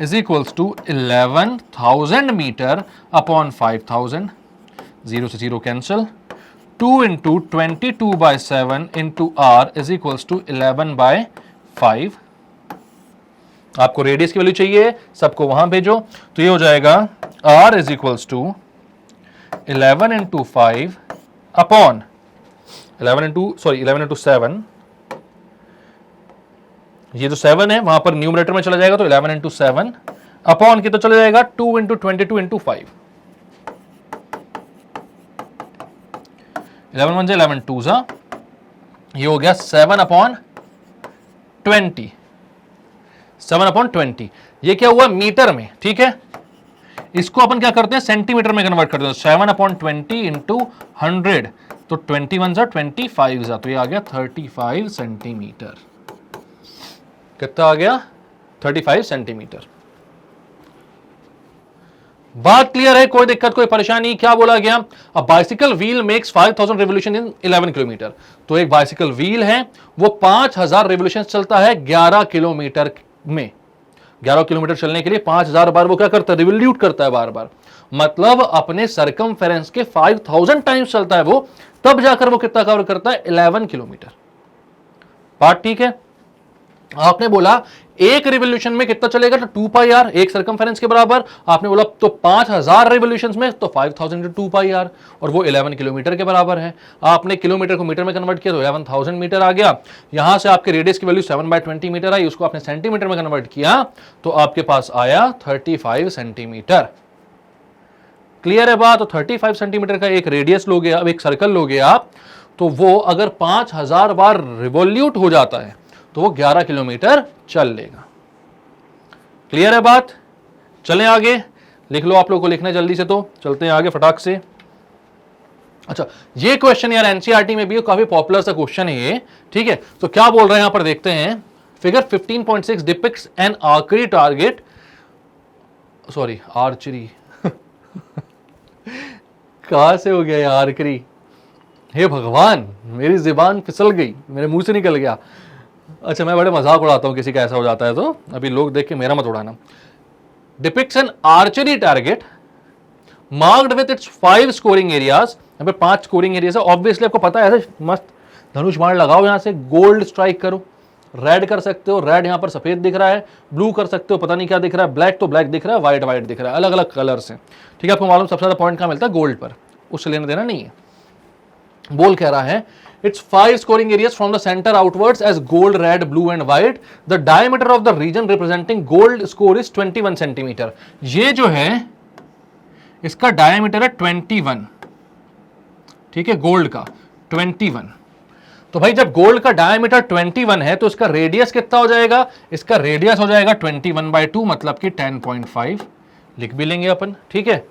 is equals to 11,000 metre upon 5000, 0 से 0 cancel, 2 into 22/7 into R is equals to 11/5। आपको रेडियस की वैल्यू चाहिए, सबको वहां भेजो। तो ये हो जाएगा r is equals to 11 into 5 upon 11 into 7, ये जो 7 है वहां पर न्यूमरेटर में चला जाएगा तो 11 इंटू 7 अपॉन कितना चला जाएगा 2 इंटू 22 इंटू 5, 11 1 11 2 जा, ये हो गया 7 अपॉन 20, 7 अपॉन 20। ये क्या हुआ मीटर में, ठीक है। इसको अपन क्या करते हैं सेंटीमीटर में कन्वर्ट करते हैं, 7 अपॉन 20 इंटू 100, तो 21 जा 25 जा, तो ये आ गया 35 सेंटीमीटर। कितना आ गया 35 सेंटीमीटर। बात क्लियर है, कोई दिक्कत कोई परेशानी, क्या बोला गया, a bicycle wheel makes 5000 revolution in 11 kilometre. तो एक बाइसिकल व्हील है वो 5000 रिवोल्यूशन चलता है 11 किलोमीटर में। 11 किलोमीटर चलने के लिए 5000 बार वो क्या करता है रिवोल्यूट करता है बार बार, मतलब अपने सरकमफेरेंस के 5000 टाइम्स चलता है वो, तब जाकर वो कितना कवर करता है 11 किलोमीटर। बात ठीक है। आपने बोला एक रिवोल्यूशन में कितना चलेगा, तो 2 पाई आर, एक सरकमफेरेंस के बराबर। आपने बोला तो 5000 रिवोल्यूशंस में तो 5000 इंटू 2 पाई आर, और वो 11 किलोमीटर के बराबर है। आपने किलोमीटर को मीटर में कन्वर्ट किया तो 11000 मीटर आ गया। यहां से आपके रेडियस की वैल्यू 7/20 मीटर आई, उसको आपने सेंटीमीटर में कन्वर्ट किया तो आपके पास आया 35 सेंटीमीटर। क्लियर है बात। तो 35 सेंटीमीटर का एक रेडियस लोगे, अब एक सर्कल लोगे आप, तो वो अगर 5000 बार रिवोल्यूट हो जाता है तो वो 11 किलोमीटर चल लेगा। क्लियर है बात। चलें आगे, लिख लो, आप लोग को लिखना है जल्दी से, तो चलते हैं आगे फटाक से। अच्छा, ये क्वेश्चन यार एनसीईआरटी में भी काफी पॉपुलर सा क्वेश्चन है ये, ठीक है। तो क्या बोल रहे हैं यहां पर देखते हैं। Figure 15.6 depicts an archery target, sorry archery कहां से हो गया यार आर्चरी, हे भगवान मेरी जुबान फिसल गई, मेरे मुंह से निकल गया। अच्छा, मैं बड़े मजाक उड़ाता हूं किसी का ऐसा हो जाता है तो, अभी लोग देख के मेरा मत उड़ाना। Depicts an archery target marked with its 5 scoring areas, यहाँ पे 5 स्कोरिंग एरियाज है। ऑब्वियसली आपको पता है, ऐसे मस्त धनुष बाण लगाओ, यहां से गोल्ड स्ट्राइक करो, रेड कर सकते हो, रेड यहां पर सफेद दिख रहा है, ब्लू कर सकते हो, पता नहीं क्या दिख रहा है, ब्लैक तो ब्लैक दिख रहा है, व्हाइट व्हाइट दिख रहा है, अलग अलग कलर से, ठीक है। आपको मालूम सबसे ज्यादा पॉइंट कहां मिलता है, गोल्ड पर, उससे लेना देना नहीं है। बोल कह रहा है its 5 scoring areas from the centre outwards as gold, red, blue and white. The diameter of the region representing gold score is 21 centimetre. ये जो है इसका डायमीटर है 21, ठीक है, गोल्ड का 21। तो भाई जब गोल्ड का डायमीटर 21 है तो इसका रेडियस कितना हो जाएगा, इसका रेडियस हो जाएगा 21/2, मतलब कि 10.5 लिख भी लेंगे अपन, ठीक है।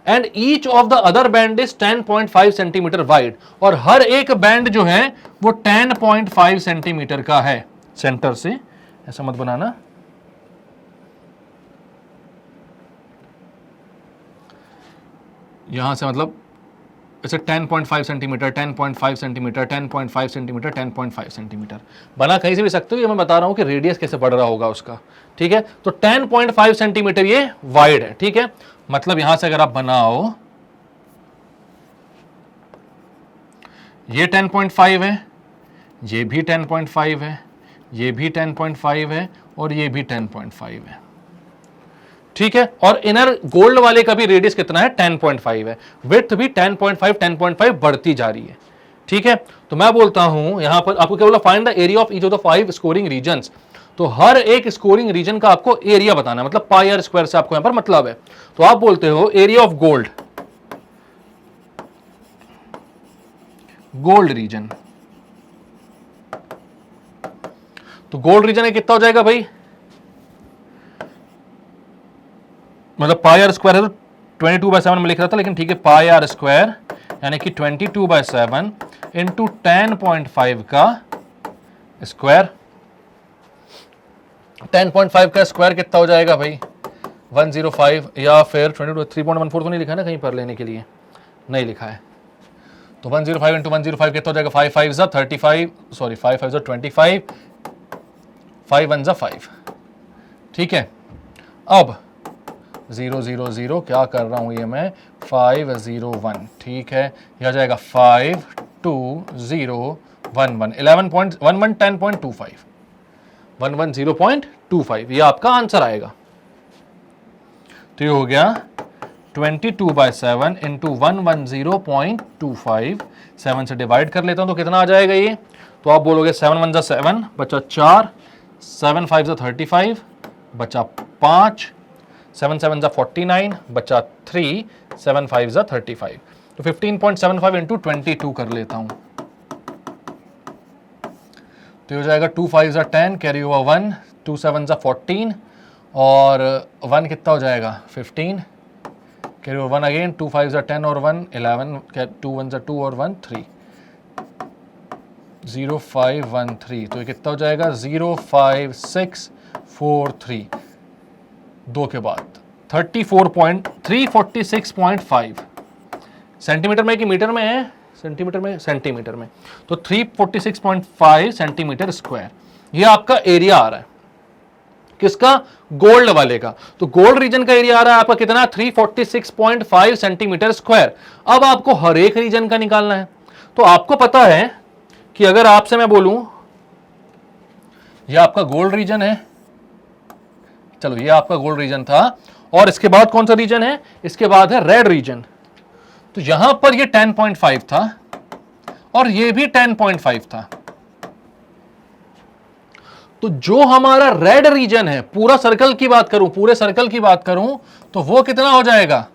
And each of the other band is 10.5 centimetre wide, और हर एक बैंड जो है वो 10.5 सेंटीमीटर का है सेंटर से, ऐसा मत बनाना, यहां से मतलब ऐसे 10.5 सेंटीमीटर, 10.5 सेंटीमीटर, 10.5 सेंटीमीटर, 10.5 सेंटीमीटर बना कहीं से भी सकते हो। ये मैं बता रहा हूं कि रेडियस कैसे बढ़ रहा होगा उसका, ठीक है। तो 10.5 सेंटीमीटर ये वाइड है, ठीक है। मतलब यहां से अगर आप बनाओ, ये 10.5 है, ये भी 10.5 है, ये भी 10.5 है, और ये भी 10.5 है, ठीक है। और इनर गोल्ड वाले का भी रेडियस कितना है, 10.5 है, विड्थ भी 10.5 बढ़ती जा रही है, ठीक है। तो मैं बोलता हूं यहां पर आपको क्या बोला, find the area of each of the 5 scoring regions. तो हर एक स्कोरिंग रीजन का आपको एरिया बताना है, मतलब पाई आर स्क्वायर से आपको यहां पर मतलब है। तो आप बोलते हो area of gold, gold reason, तो गोल्ड रीजन है कितना हो जाएगा भाई, मतलब पाई आर स्क्वायर है तो 22/7 में लिख रहा था, लेकिन ठीक है, पाई आर स्क्वायर यानी कि 22/7 इंटू 10.5 का स्क्वायर। 10.5 का स्क्वायर कितना हो जाएगा भाई, 105, या फिर 3.14 तो नहीं लिखा है ना कहीं पर लेने के लिए, नहीं लिखा है। तो 105 इंटू 105 कितना हो जाएगा, 5 5 जा 35, सॉरी 5 5 जा 25, 5 1 जा 5, ठीक है। अब 0 0 0 क्या कर रहा हूं ये मैं, 5 0 1, ठीक है। यह आ जाएगा 5 2 0 1 1, 11.11 10.25, 110.25, ये आपका आंसर आएगा। तो ये हो गया 22/7 इंटू 110.25, 7 से डिवाइड कर लेता हूं तो कितना आ जाएगा ये, तो आप बोलोगे 7 1 जा 7 बचा 4, 7 5 जा 35 बचा 5, 7 7 जा 49 बचा 3, 7 5 जा 35। तो 15.75 इंटू 22 कर लेता हूं, तो हो जाएगा 2 5 जा 10, कैरी ओवर 1, 2 7 जा 14, और 1 कितना हो जाएगा 15, कैरी ओवर 1 अगेन, 2 5 जा 10 और 1 11, 2 1 जा 2 और 1 3, 0 5 1 3, तो ये कितना हो जाएगा 0 5 6 4 3, 2 के बाद 346.5 सेंटीमीटर में कि मीटर में है, सेंटीमीटर में, सेंटीमीटर में, तो 346.5 सेंटीमीटर स्क्वायर ये आपका एरिया आ रहा है, किसका, गोल्ड वाले का। तो गोल्ड रीजन का एरिया आ रहा है आपका कितना, 346.5 सेंटीमीटर स्क्वायर। अब आपको हर एक रीजन का निकालना है। तो आपको पता है कि अगर आपसे मैं बोलूं ये आपका गोल्ड रीजन है, चलो ये आपका गोल्ड रीजन था, और इसके बाद कौन सा रीजन है, इसके बाद है रेड रीजन। तो यहां पर ये 10.5 था और ये भी 10.5 था। तो जो हमारा रेड रीजन है, पूरा सर्कल की बात करूं, पूरे सर्कल की बात करूं, तो वो कितना हो जाएगा,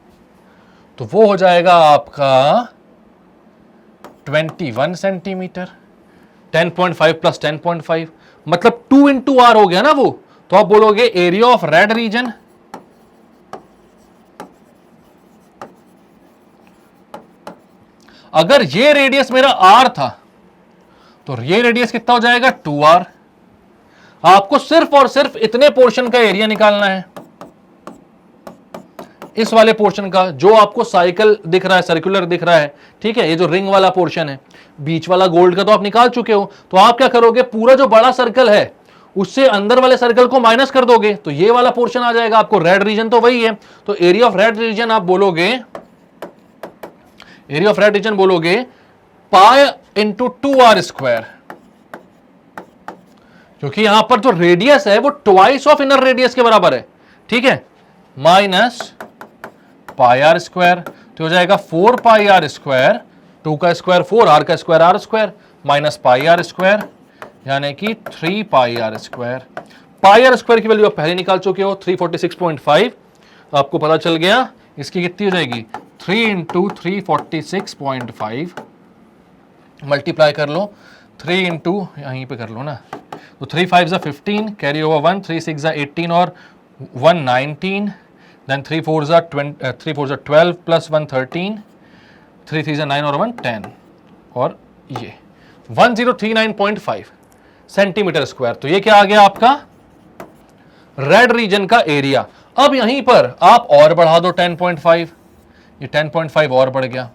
तो वो हो जाएगा आपका 21 सेंटीमीटर, 10.5 प्लस 10.5 मतलब 2 इंटू आर हो गया ना वो। तो आप बोलोगे एरिया ऑफ रेड रीजन अगर ये रेडियस मेरा r था तो ये रेडियस कितना हो जाएगा 2r। आपको सिर्फ और सिर्फ इतने पोर्शन का एरिया निकालना है, इस वाले पोर्शन का जो आपको साइकिल दिख रहा है, सर्कुलर दिख रहा है, ठीक है, ये जो रिंग वाला पोर्शन है, बीच वाला गोल्ड का तो आप निकाल चुके हो। तो आप क्या करोगे, पूरा जो बड़ा सर्कल है उससे अंदर वाले सर्कल को माइनस कर दोगे तो ये वाला पोर्शन आ जाएगा आपको। रेड रीजन तो वही है, तो एरिया ऑफ रेड रीजन आप बोलोगे, एरिया ऑफ रेड रीजन बोलोगे पाई इंटू 2r स्क्वायर, क्योंकि यहां पर जो रेडियस है वो ट्वाइस ऑफ इनर रेडियस के बराबर है, ठीक है, माइनस पाई आर स्क्वायर, तो हो जाएगा 4 पाई आर स्क्वायर, 2 का स्क्वायर 4, आर का square R square, minus pi are square, यानी कि 3 pi are square. Pi are square की वैल्यू आप पहले निकाल चुके हो 346.5, आपको पता चल गया इसकी कितनी हो जाएगी 3 इंटू 346.5, मल्टीप्लाई कर लो 3 इंटू यहीं पे कर लो ना, तो 3 5 जा 15, कैरी ओवर 1, 3 6 जा 18 और 1 19, देन 3 4 जा 12 प्लस 1 13, 3 3 जा 9 और 1 10, और ये 1039.5 सेंटीमीटर स्क्वायर। तो ये क्या आ गया आपका रेड रीजन का एरिया। अब यहीं पर आप और बढ़ा दो 10.5, ये 10.5 और बढ़ गया,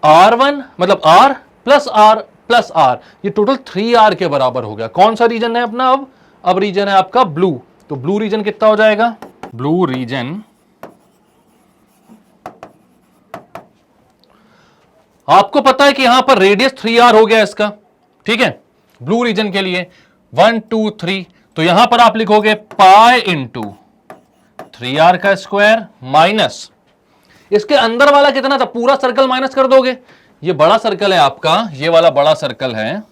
R1 मतलब R plus R plus R, ये टोटल 3R के बराबर हो गया। कौन सा रीजन है अपना, अब रीजन है आपका ब्लू, तो ब्लू रीजन कितना हो जाएगा, ब्लू रीजन आपको पता है कि यहां पर रेडियस 3R हो गया इसका, ठीक है, ब्लू रीजन के लिए 1 2 3, तो यहां पर आप लिखोगे पाई इंटू 3R का स्क्वायर माइनस इसके अंदर वाला कितना था, पूरा सर्कल माइनस कर दोगे, ये बड़ा सर्कल है आपका, ये वाला बड़ा सर्कल है,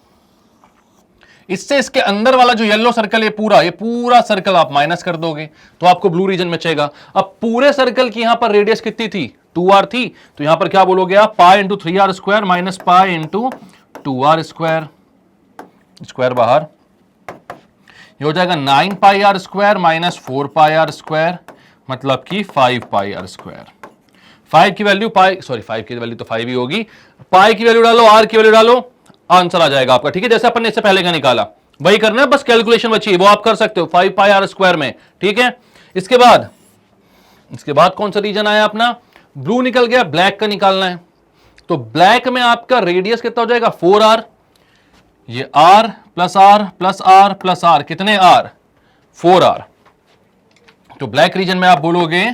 इससे इसके अंदर वाला जो येलो सर्कल है पूरा, ये पूरा सर्कल आप माइनस कर दोगे तो आपको ब्लू रीजन में चाहिएगा। अब पूरे सर्कल की यहां पर रेडियस कितनी थी, 2R थी, तो यहां पर क्या बोलोगे आप, pi into 3R square minus pi into 2R square, square बाहर, ये हो जाएगा 9 pi are square minus 4 pi are square, मतलब कि 5 पाई आर स्क्वायर। 5 की वैल्यू पाई, सॉरी 5 की वैल्यू तो 5 ही होगी, पाई की वैल्यू डालो, आर की वैल्यू डालो, आंसर आ जाएगा आपका, ठीक है, जैसे अपन ने इससे पहले का निकाला वही करना है, बस कैलकुलेशन बची है वो आप कर सकते हो 5 पाई आर स्क्वायर में, ठीक है। इसके बाद कौन सा रीजन आया अपना, ब्लू निकल गया, ब्लैक का निकालना है, तो ब्लैक में आपका रेडियस कितना हो जाएगा 4R, ये R plus R plus R plus R, कितने R 4R, तो ब्लैक रीजन में आप बोलोगे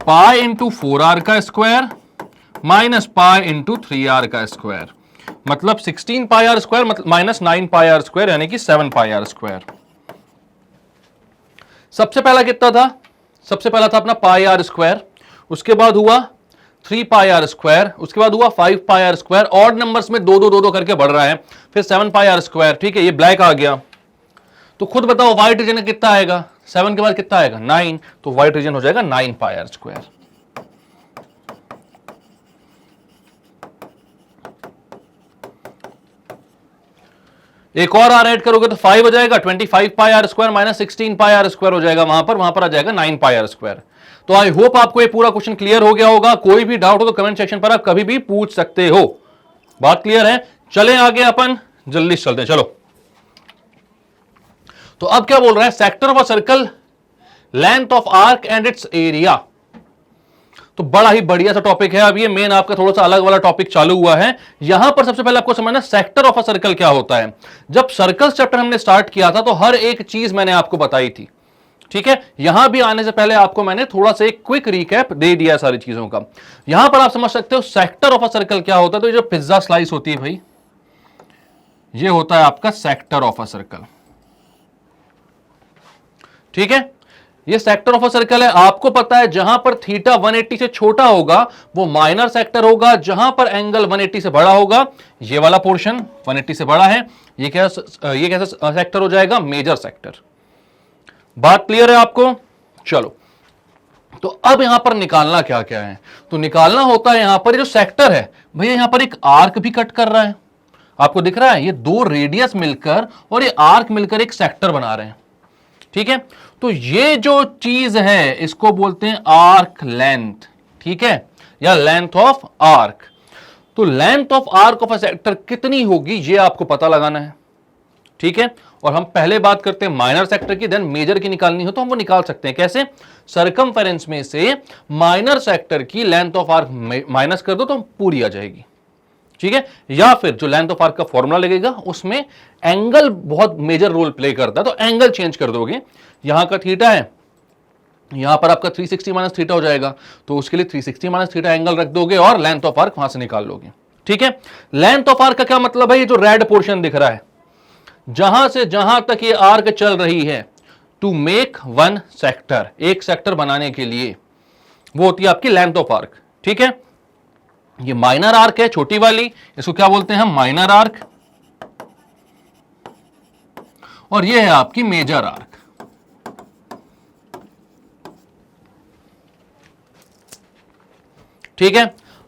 पाई इंटू 4R का square minus pi into 3R का स्क्वायर, मतलब 16 पाई आर स्क्वायर मतलब माइनस 9 पाई आर स्क्वायर, यानी कि 7 पाई आर स्क्वायर। सबसे पहला कितना था, सबसे पहला था अपना पाई आर स्क्वायर, उसके बाद हुआ 3 पाई आर स्क्वायर, उसके बाद हुआ 5 पाई आर स्क्वायर, ऑड नंबर्स में 2 2 2 2 करके बढ़ रहा है, फिर 7 पाई आर स्क्वायर, ठीक है, ये ब्लैक आ गया। तो खुद बताओ व्हाइट रीजन में कितना आएगा, 7 के बाद कितना आएगा 9, तो व्हाइट रीजन हो जाएगा 9 पाई आर स्क्वायर। एक और आर ऐड करोगे तो 5 हो जाएगा, 25 pi are square minus 16 pi are square हो जाएगा, वहां पर आ जाएगा 9 पाई आर स्क्वायर। तो आई होप आपको ये पूरा क्वेश्चन क्लियर हो गया होगा, कोई भी डाउट हो तो कमेंट सेक्शन पर आप कभी भी पूछ सकते हो। बात क्लियर है, चलें आगे, अपन जल्दी चलते हैं, चलो। तो अब क्या बोल रहा है, sector of a circle, length of arc and it's area. तो बड़ा ही बढ़िया सा टॉपिक है, अब ये मेन आपका थोड़ा सा अलग वाला टॉपिक चालू हुआ है। यहां पर सबसे पहले आपको समझना सेक्टर ऑफ अ सर्कल क्या होता है। जब सर्कल्स चैप्टर हमने स्टार्ट किया था तो हर एक चीज मैंने आपको बताई थी, ठीक है। यहां भी आने से पहले आपको मैंने थोड़ा सा एक क्विक रिकैप दे दिया सारी चीजों का। यहां पर आप समझ सकते हो सेक्टर ऑफ अ सर्कल क्या होता है। तो ये जो पिज्जा स्लाइस होती है भाई, ये होता है आपका सेक्टर ऑफ अ सर्कल, ठीक है। ये सेक्टर ऑफ अ सर्कल है, आपको पता है जहां पर थीटा 180 से छोटा होगा वो माइनर सेक्टर होगा, जहां पर एंगल 180 से बड़ा होगा, ये वाला पोर्शन 180 से बड़ा है, ये कैसा सेक्टर हो जाएगा, मेजर सेक्टर। बात क्लियर है आपको, चलो। तो अब यहां पर निकालना क्या क्या है, तो निकालना होता है यहां पर जो सेक्टर है भैया, यहां पर एक आर्क भी कट कर रहा है, आपको दिख रहा है, ये 2 रेडियस मिलकर और ये आर्क मिलकर एक सेक्टर बना रहे हैं, ठीक है, तो ये जो चीज है इसको बोलते हैं आर्क लेंथ, ठीक है, या लेंथ ऑफ आर्क। तो length of arc of a sector कितनी होगी ये आपको पता लगाना है, ठीक है। और हम पहले बात करते हैं माइनर सेक्टर की, देन मेजर की निकालनी हो तो हम वो निकाल सकते हैं। कैसे? सरकमफेरेंस में से माइनर सेक्टर की लेंथ ऑफ आर्क माइनस कर दो तो पूरी आ जाएगी, ठीक है। या फिर जो लेंथ ऑफ आर्क का फॉर्मूला लगेगा उसमें एंगल बहुत मेजर रोल प्ले करता है, तो एंगल चेंज कर दोगे। यहां का थीटा है, यहां पर आपका 360 माइनस थीटा हो जाएगा, तो उसके लिए 360 माइनस थीटा एंगल रख दोगे और लेंथ ऑफ आर्क वहां से निकाल लोगे, ठीक है। लेंथ ऑफ आर्क का क्या मतलब है? ये जो रेड पोर्शन दिख रहा है, जहां से जहां तक ये आर्क चल रही है, टू मेक वन सेक्टर, एक सेक्टर बनाने के लिए, वो होती है आपकी लेंथ ऑफ आर्क, ठीक है। ये माइनर आर्क है, छोटी वाली, इसको क्या बोलते हैं हम? Minor arc. और ये है आपकी मेजर आर्क, ठीक है।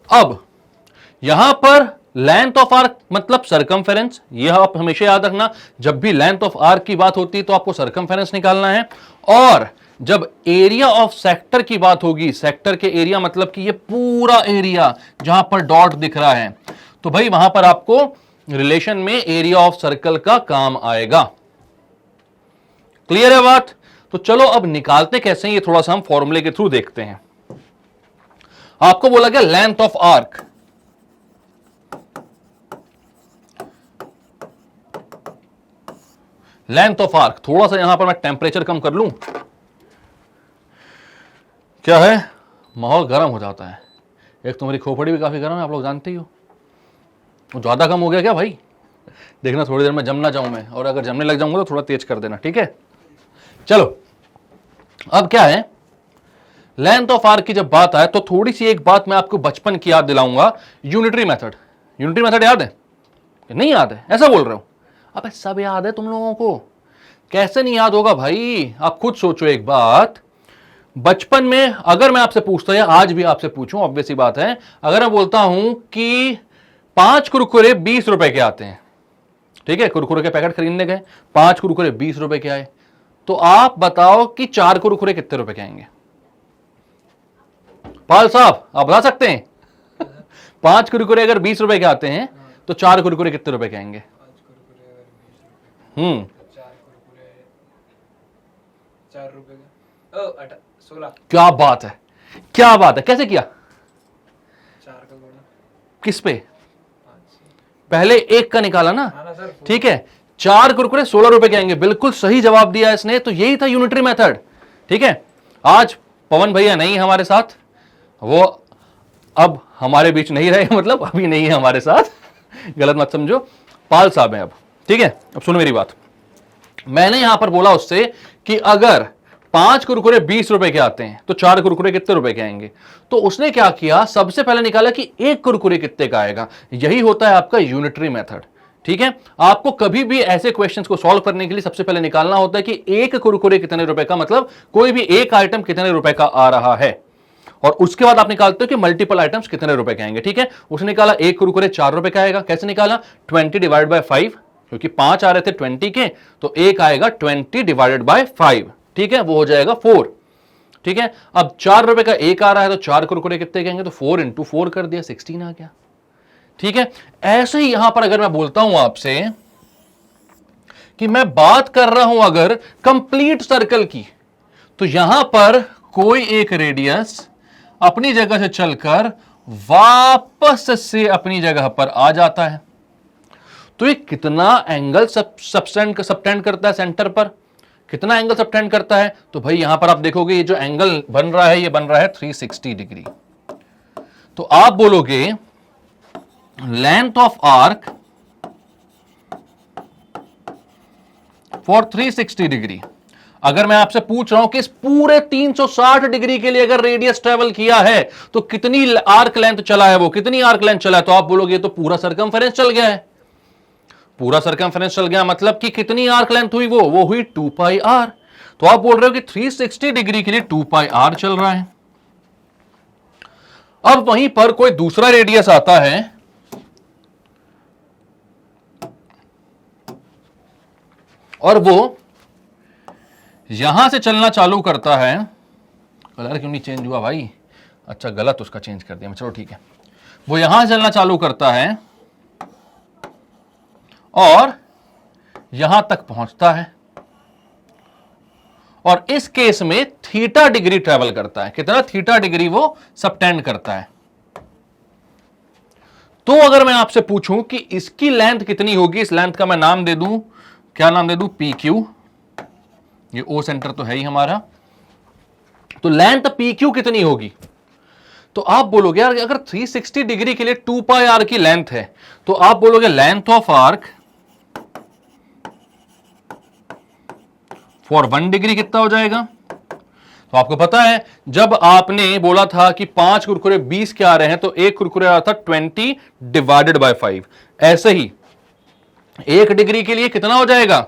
अब यहां पर लेंथ ऑफ आर्क मतलब सरकमफेरेंस, यह आप हमेशा याद रखना, जब भी लेंथ ऑफ आर्क की बात होती है तो आपको सरकमफेरेंस निकालना है। और जब एरिया ऑफ सेक्टर की बात होगी, सेक्टर के एरिया मतलब कि ये पूरा एरिया जहां पर डॉट दिख रहा है, तो भाई वहां पर आपको रिलेशन में एरिया ऑफ सर्कल का काम आएगा। क्लियर है बात? तो चलो अब निकालते कैसे, ये थोड़ा सा हम फॉर्मूले के थ्रू देखते हैं। आपको बोला गया length of arc, length of arc, थोड़ा सा यहां पर मैं टेंपरेचर कम कर लूं, क्या है, माहौल गर्म हो जाता है। एक तो मेरी खोपड़ी भी काफी गर्म है, आप लोग जानते ही हो। वो ज्यादा कम हो गया क्या भाई? देखना थोड़ी देर में जम ना जाऊं मैं, और अगर जमने लग जाऊंगा तो थोड़ा तेज कर देना, ठीक है। चलो अब क्या है, लेंथ ऑफ आर्क की जब बात आए तो थोड़ी सी एक बात मैं आपको बचपन की याद दिलाऊंगा, यूनिटरी मेथड। यूनिटरी मेथड याद है? नहीं याद है? ऐसा बोल रहे हो? अब सब याद है तुम लोगों को, कैसे नहीं याद होगा भाई? आप खुद सोचो एक बात, बचपन में अगर मैं आपसे पूछता या आज भी आपसे पूछूं, ऑब्वियस सी बात है, अगर मैं बोलता हूं कि 5 कुरकुरे 20 रुपए के आते हैं, ठीक है, कुरकुरे के पैकेट खरीदने गए, 5 कुरकुरे 20 रुपए के आए, तो आप बताओ कि 4 कुरकुरे कितने रुपए के आएंगे? पाल साहब आप बता सकते हैं? 5 कुरकुरे अगर 20 रुपए के आते हैं तो 4 कुरकुरे कितने रुपए के आएंगे? 4 रुपए का 16। क्या बात है, क्या बात है, कैसे किया? 4 का गुणा किस पे? पहले एक का निकाला ना, सर, ठीक है। 4 कुरकुरे 16 रुपए के आएंगे, बिल्कुल सही जवाब दिया इसने। तो यही था यूनिटरी मेथड, ठीक है। आज पवन भैया नहीं है हमारे साथ, वो अब हमारे बीच नहीं रहे, मतलब अभी नहीं है हमारे साथ, गलत मत समझो, पाल साहब हैं अब, ठीक है। अब सुनो मेरी बात, मैंने यहां पर बोला उससे कि अगर 5 कुरकुरे 20 रुपए के आते हैं तो 4 कुरकुरे कितने रुपए के आएंगे? तो उसने क्या किया, सबसे पहले निकाला कि 1 कुरकुरे कितने का आएगा। यही होता है आपका यूनिटरी मेथड, ठीक है। आपको कभी भी ऐसे क्वेश्चंस को सॉल्व करने के लिए सबसे पहले निकालना होता है कि 1 कुरकुरे कितने रुपए का, मतलब कोई भी एक आइटम कितने रुपए का आ रहा है, और उसके बाद आप निकालते हो कि मल्टीपल आइटम्स कितने रुपए के आएंगे, ठीक है। उसने निकाला 1 कुरकुरे 4 रुपए का आएगा, कैसे निकाला? 20 डिवाइड बाय 5, क्योंकि 5 आ रहे थे 20 के, तो एक आएगा 20 डिवाइडेड बाय 5, ठीक है, वो हो जाएगा 4, ठीक है। अब 4 रुपए का एक आ रहा है तो 4 कुरकुरे कितने के आएंगे? तो 4 इंटू 4 कर दिया, 16 आ गया, ठीक है। ऐसे ही यहां पर अगर मैं बोलता हूं आपसे कि मैं बात कर रहा हूं अगर कंप्लीट सर्कल की, तो यहां पर कोई एक रेडियस अपनी जगह से चलकर वापस से अपनी जगह पर आ जाता है, तो ये कितना एंगल सबटेंड करता है सेंटर पर? कितना एंगल सबटेंड करता है? तो भाई यहां पर आप देखोगे ये जो एंगल बन रहा है, ये बन रहा है 360 डिग्री। तो आप बोलोगे length of arc for 360 degree. अगर मैं आपसे पूछ रहा हूं कि इस पूरे 360 डिग्री के लिए अगर रेडियस ट्रेवल किया है तो कितनी आर्क लेंथ चला है, वो कितनी आर्क लेंथ चला है? तो आप बोलोगे तो पूरा सरकमफेरेंस चल गया है। पूरा सरकमफेरेंस चल गया मतलब कि कितनी आर्क लेंथ हुई? वो हुई 2 पाई आर। तो आप बोल रहे हो कि 360 डिग्री के लिए 2 पाई आर चल रहा है। अब वहीं पर कोई दूसरा रेडियस आता है, और वो यहां से चलना चालू करता है, कलर क्यों नहीं चेंज हुआ भाई, अच्छा गलत उसका चेंज कर दिया मैं, चलो ठीक है। वो यहां से चलना चालू करता है और यहां तक पहुंचता है, और इस केस में थीटा डिग्री ट्रेवल करता है। कितना थीटा डिग्री वो सबटेंड करता है। तो अगर मैं आपसे पूछूं कि इसकी लेंथ कितनी होगी, इस लेंथ का मैं नाम दे दूं, क्या नाम दे दूं, पी क्यू, ये ओ सेंटर तो है ही हमारा, तो लेंथ पी क्यू कितनी होगी? तो आप बोलोगे यार अगर 360 डिग्री के लिए 2 पाई आर की लेंथ है, तो आप बोलोगे length of arc for 1 degree कितना हो जाएगा? तो आपको पता है जब आपने बोला था कि 5 कुरकुरे 20 के आ रहे हैं, तो एक कुरकुरे आ रहा था 20 डिवाइडेड बाय 5। ऐसे ही 1 डिग्री के लिए कितना हो जाएगा?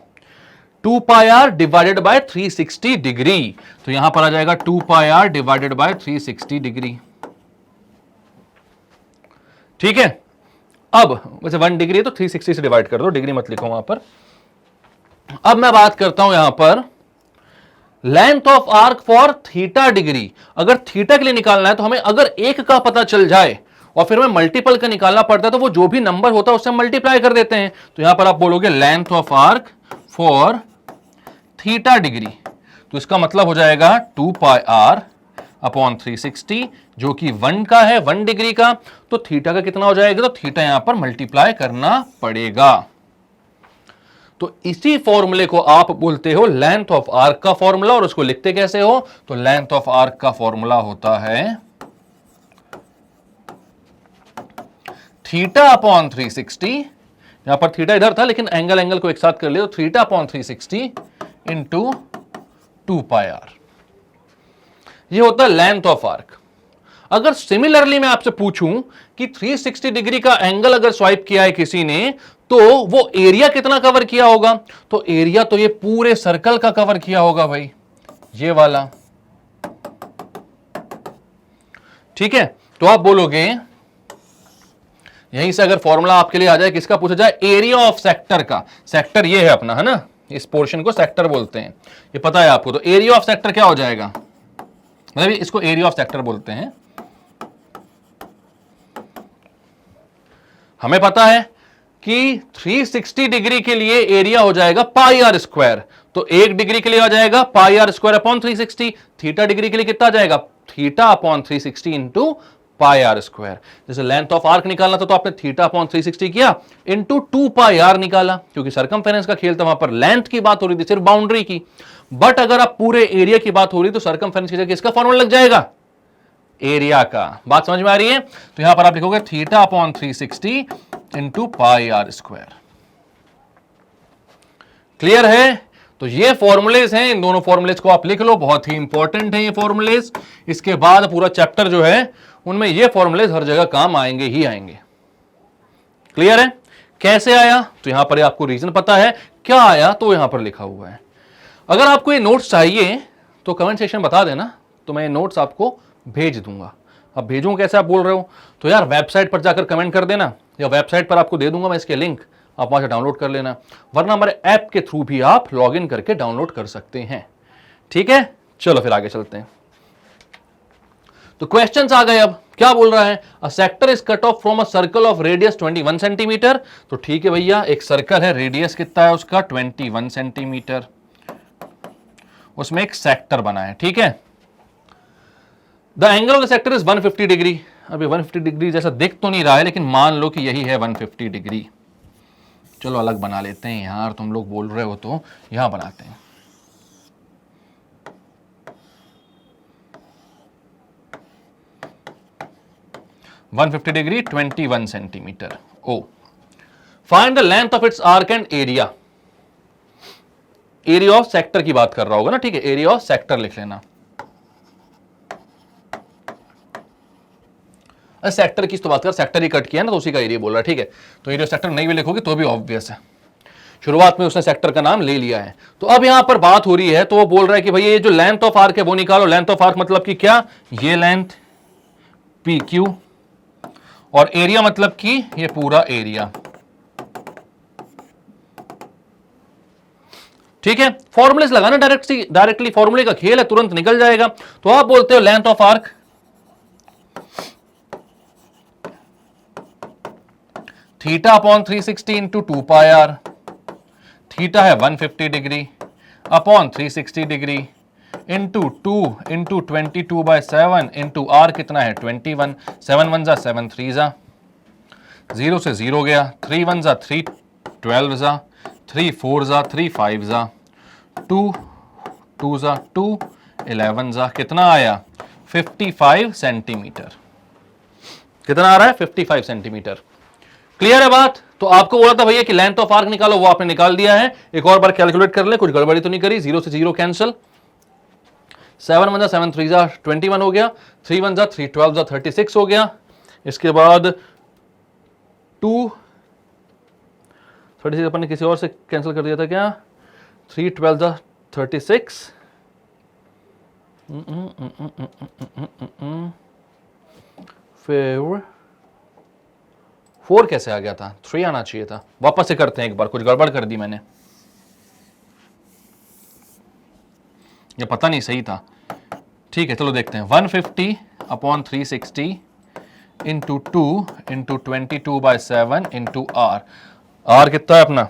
2 pi are divided by 360 degree. तो यहां पर आ जाएगा 2 pi are divided by 360 degree. ठीक है, अब वैसे 1 डिग्री है तो 360 से डिवाइड कर दो, डिग्री मत लिखो वहां पर। अब मैं बात करता हूं यहां पर length of arc for theta degree. अगर थीटा के लिए निकालना है तो हमें अगर एक का पता चल जाए और फिर हमें मल्टीपल का निकालना पड़ता है, तो वो जो भी नंबर होता है उससे मल्टीप्लाई कर देते हैं। तो यहां पर आप बोलोगे length of arc for theta degree, तो इसका मतलब हो जाएगा 2 पाई आर अपॉन 360, जो कि 1 का है, 1 डिग्री का। तो थीटा का कितना हो जाएगा? तो थीटा यहां पर मल्टीप्लाई करना पड़ेगा। तो इसी फॉर्मूले को आप बोलते हो लेंथ ऑफ आर्क का फॉर्मूला। और उसको लिखते कैसे हो? तो लेंथ ऑफ आर्क का फॉर्मूला होता है थीटा अपॉन 360, यहां पर थीटा इधर था लेकिन एंगल को एक साथ कर लिया, तो theta upon 360 into 2 pi r, ये होता है लेंथ ऑफ आर्क। अगर सिमिलरली मैं आपसे पूछूं कि 360 डिग्री का एंगल अगर स्वाइप किया है किसी ने, तो वो एरिया कितना कवर किया होगा? तो एरिया तो ये पूरे सर्कल का कवर किया होगा भाई, ये वाला। ठीक है, तो आप बोलोगे यहीं से अगर फॉर्मूला आपके लिए आ जाए, किसका पूछा जाए? एरिया ऑफ सेक्टर का। सेक्टर ये है अपना, है ना, इस पोर्शन को सेक्टर बोलते हैं, ये पता है आपको। तो एरिया ऑफ सेक्टर क्या हो जाएगा? मतलब इसको एरिया ऑफ सेक्टर बोलते हैं। हमें पता है कि 360 डिग्री के लिए एरिया हो जाएगा पाई आर स्क्वायर, तो 1 डिग्री के लिए आ जाएगा pi are square upon 360। Theta degree के लिए कितना आ जाएगा? Theta upon 360 into pi are square. जैसे लेंथ ऑफ आर्क निकालना था तो आपने थीटा अपॉन 360 किया, इंटू 2 पाई आर निकाला, क्योंकि सर्कमफेरेंस का खेल था, वहां पर लेंथ की बात हो रही थी, सिर्फ बाउंड्री की। बट अगर आप पूरे एरिया की बात हो रही तो सर्कमफेरेंस की जगह किसका फॉर्मूला लग जाएगा? एरिया का। बात समझ में आ रही है? तो यहां पर आप लिखोगे theta upon 360 into pi are square. Clear है? तो ये फॉर्मूलेज हैं, इन दोनों फॉर्मूलेज को आप लिख लो, बहुत ही इंपॉर्टेंट है ये फॉर्मूलेज। इसके बाद पूरा चैप्टर जो है उनमें ये फॉर्मूलेज हर जगह काम आएंगे ही आएंगे। क्लियर है? कैसे आया? तो यहां पर आपको रीजन पता है, क्या आया तो यहां पर लिखा हुआ है। अगर आपको ये नोट्स चाहिए तो कमेंट सेक्शन बता देना, तो मैं ये नोट्स आपको भेज दूंगा। अब भेजूं कैसे, आप बोल रहे हो, तो यार वेबसाइट पर जाकर कमेंट कर देना, या वेबसाइट पर आपको दे दूंगा मैं इसके लिंक, आप वहां से डाउनलोड कर लेना, वरना हमारे ऐप के थ्रू भी आप लॉग इन करके डाउनलोड कर सकते हैं। ठीक है, चलो फिर आगे चलते हैं। तो क्वेश्चंस आ गए। अब क्या बोल रहा है? A sector is cut off from a circle of radius 21 centimetre. तो ठीक है भैया, एक सर्कल है, रेडियस कितना है उसका? 21 सेंटीमीटर, उसमें एक सेक्टर बना है। ठीक है, the angle of the sector is 150 degree. अभी 150 डिग्री जैसा दिख तो नहीं रहा है, लेकिन मान लो कि यही है 150 डिग्री। चलो अलग बना लेते हैं यार, तुम लोग बोल रहे हो तो यहां बनाते हैं। One 150 degree 21 centimetre. ओ, find the length of its arc and area. Area of sector की बात कर रहा होगा ना, ठीक है, एरिया ऑफ सेक्टर लिख लेना। सेक्टर की तो बात कर, सेक्टर ही कट किया ना, तो उसी का एरिया बोल रहा है। ठीक है, तो एरिया सेक्टर नहीं भी लिखोगे तो भी ऑब्वियस है, शुरुआत में उसने सेक्टर का नाम ले लिया है। तो अब यहां पर बात हो रही है, तो वो बोल रहा है कि भाई ये जो लेंथ ऑफ आर्क है वो निकालो। लेंथ ऑफ आर्क मतलब कि क्या? ये लेंथ पी क्यू, और एरिया मतलब कि ये पूरा एरिया। ठीक है, फॉर्मूले से लगाना, डायरेक्टली फॉर्मूले का खेल है, तुरंत निकल जाएगा। तो आप बोलते हो length of arc theta upon 360 into 2 pi are, theta है 150 degree upon 360 degree into 2 into 22/7 into r कितना है 21, 7 1 जा 7 3 जा, 0 से 0 गया, 3 1 जा 3 12 जा, 3 4 जा 3 5 जा, 2 2 जा 2 11 जा, कितना आया 55 सेंटीमीटर। कितना आ रहा है 55 सेंटीमीटर। क्लियर है बात। तो आपको बोला था भैया कि लेंथ ऑफ आर्क निकालो, वो आपने निकाल दिया है। एक और बार कैलकुलेट कर ले, कुछ गड़बड़ी तो नहीं करी। 0 से 0 कैंसिल, 7 1 जा 7 3 जा 21 हो गया, 3 1 जा 3 12 जा 36 हो गया। इसके बाद 2 36 अपन ने किसी और से कैंसिल कर दिया था क्या, 3 12 जा 36, फिर 4 कैसे आ गया था, 3 आना चाहिए था। वापस से करते हैं एक बार, कुछ गड़बड़ कर दी मैंने, ये पता नहीं सही था। ठीक है चलो देखते हैं, 150 upon 360 into 2 into 22/7 into r. R कितना है अपना,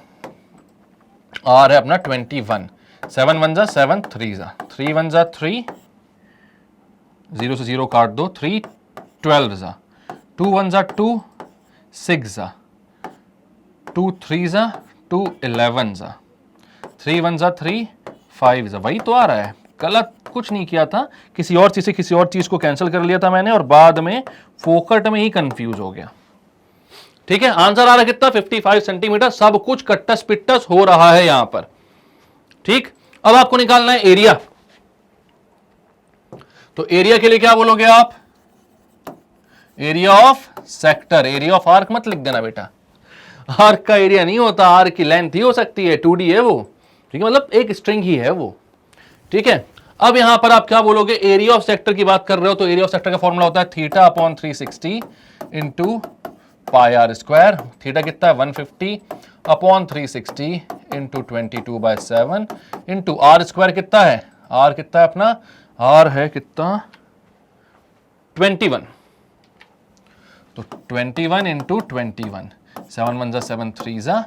आर है अपना 21, 7 1 जा 7 3 जा, 3 1 जा 3, 0 से 0 काट दो, 3 12 जा, 2 1 जा 2 6 जा, 2 3 जा 2 11 जा, 3 1 जा 3 5 जा। वही तो आ रहा है, गलत कुछ नहीं किया था, किसी और चीज से किसी और चीज को कैंसिल कर लिया था मैंने और बाद में फोकट में ही कंफ्यूज हो गया। ठीक है, आंसर आ रहा है कितना 55 सेंटीमीटर। सब कुछ कट्टस पिट्टस हो रहा है यहां पर। ठीक, अब आपको निकालना है एरिया। तो एरिया के लिए क्या बोलोगे आप, area of sector. Area of arc मत लिख देना बेटा, आर्क का एरिया नहीं होता, आर्क की लेंथ ही हो सकती है, 2D है वो। ठीक है, मतलब एक स्ट्रिंग ही है वो। ठीक है, अब यहां पर आप क्या बोलोगे, एरिया ऑफ सेक्टर की बात कर रहे हो तो एरिया ऑफ सेक्टर का फॉर्मूला होता है theta upon 360 into pi are square. Theta कितना है 150 upon 360 into 22/7 into are square कितना है, आर कितना है अपना, आर है कितना 21, तो 21 इंटू 21, 7 1 जा 7 3 जा,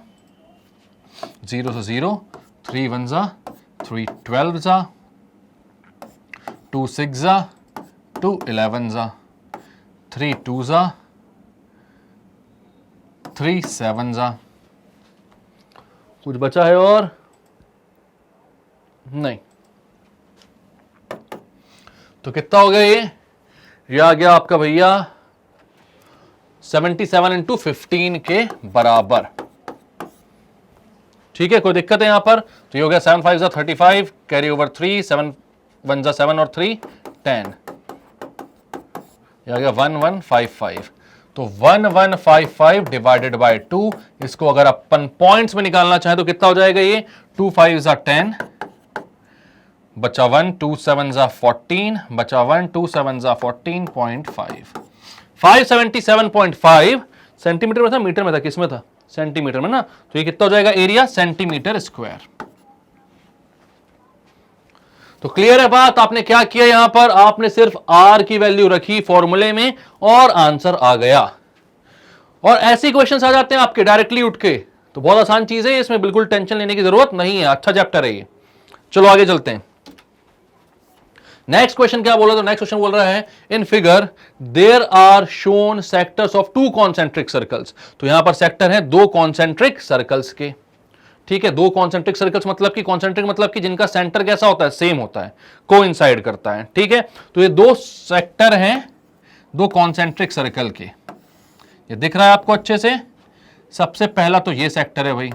0 से 0, 3 1 जा 3 12 जा, 2 6 जा 2 11 जा, 3 2 जा 3 7 जा। कुछ बचा है और नहीं, तो कितना हो गया ये आ गया आपका भैया 77 इंटू 15 के बराबर। ठीक है, कोई दिक्कत है यहां पर, तो ये हो गया 7 5 जा 35, कैरी ओवर 3, 7 1 जा 7 और 3 10, ये आ गया 1155। तो 1155 डिवाइडेड बाय 2, इसको अगर अपन पॉइंट्स में निकालना चाहे तो कितना हो जाएगा ये, 2 5 जा 10, बचा 1, 2 7 जा 14, बचा 1, 2 7 जा 14.5, 577.5 सेंटीमीटर में था, मीटर में था, किस में था, सेंटीमीटर में ना। तो ये कितना हो जाएगा एरिया, सेंटीमीटर स्क्वायर। तो क्लियर है बात। आपने क्या किया यहां पर, आपने सिर्फ आर की वैल्यू रखी फॉर्मूले में और आंसर आ गया। और ऐसे क्वेश्चंस आ जाते हैं आपके डायरेक्टली उठ के, तो बहुत आसान चीज है, इसमें बिल्कुल टेंशन लेने की जरूरत नहीं है, अच्छा चैप्टर है ये। चलो आगे चलते हैं। नेक्स्ट क्वेश्चन क्या बोला, तो नेक्स्ट क्वेश्चन बोल रहा है in figure there are shown sectors of 2 concentric circles. तो यहां पर सेक्टर है 2 कॉन्सेंट्रिक सर्कल्स के। ठीक है, 2 कॉन्सेंट्रिक सर्कल्स मतलब कि कॉन्सेंट्रिक मतलब कि जिनका सेंटर कैसा होता है, सेम होता है, कोइंसाइड करता है। ठीक है, तो ये 2 सेक्टर हैं 2 कॉन्सेंट्रिक सर्कल के, ये दिख रहा है आपको अच्छे से। सबसे पहला तो ये सेक्टर है भाई,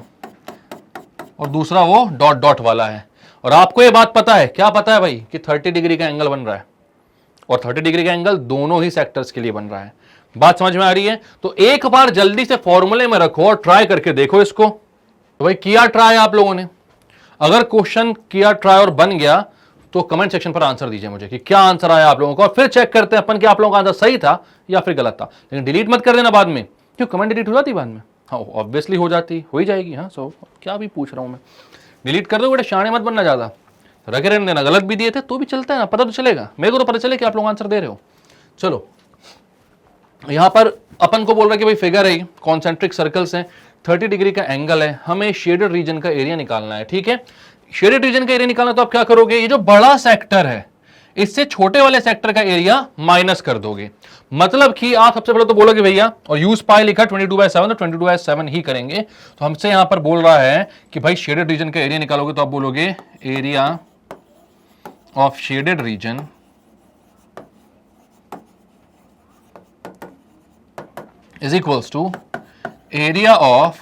और दूसरा वो डॉट डॉट वाला है। और आपको ये बात पता है, क्या पता है भाई, कि 30 डिग्री का एंगल बन रहा है, और 30 डिग्री का एंगल दोनों ही सेक्टर्स के लिए बन रहा है। बात समझ में आ रही है। तो एक बार जल्दी से फॉर्मूले में रखो और ट्राई करके देखो इसको। तो भाई किया ट्राई आप लोगों ने, अगर क्वेश्चन किया ट्राई और बन गया तो कमेंट सेक्शन पर आंसर दीजिए मुझे कि क्या आंसर आया आप लोगों को, और फिर चेक करते हैं अपन कि आप लोगों का आंसर सही था या फिर गलत था। लेकिन डिलीट मत कर देना बाद में, क्यों कमेंट डिलीट हो जाती बाद में, हाँ ऑब्वियसली हो जाती, हो ही जाएगी। हाँ सो क्या भी पूछ रहा हूं मैं। डिलीट कर दो बेटा, शाणे मत बनना ज्यादा, रखे रहने देना। गलत भी दिए थे तो भी चलता है ना, पता तो चलेगा, मेरे को तो पता चले कि आप लोग आंसर दे रहे हो। चलो यहां पर अपन को बोल रहा है कि भाई फिगर है, कॉन्सेंट्रिक सर्कल्स हैं, 30 डिग्री का एंगल है, हमें शेडेड रीजन का एरिया निकालना है। ठीक है, शेडेड रीजन का एरिया निकालना तो आप क्या करोगे, ये जो बड़ा सेक्टर है इससे छोटे वाले सेक्टर का एरिया माइनस कर दोगे। मतलब कि आप सबसे पहले तो बोलोगे भैया, और यूज पाई लिखा 22/7, तो 22/7 ही करेंगे। तो हमसे यहां पर बोल रहा है कि भाई शेडेड रीजन का एरिया निकालोगे, तो आप बोलोगे area of shaded region is equals to area of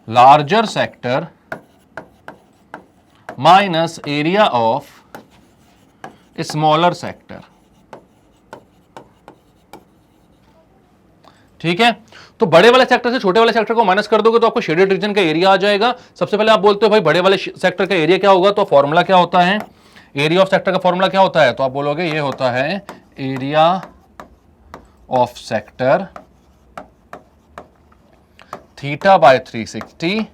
larger sector minus area of smaller sector। ठीक है, तो बड़े वाले सेक्टर से छोटे वाले सेक्टर को माइनस कर दोगे तो आपको शेडेड रीजन का एरिया आ जाएगा। सबसे पहले आप बोलते हो भाई बड़े वाले सेक्टर का एरिया क्या होगा, तो फॉर्मूला क्या होता है, एरिया ऑफ सेक्टर का फॉर्मूला क्या होता है, तो आप बोलोगे ये होता है area of sector theta by 360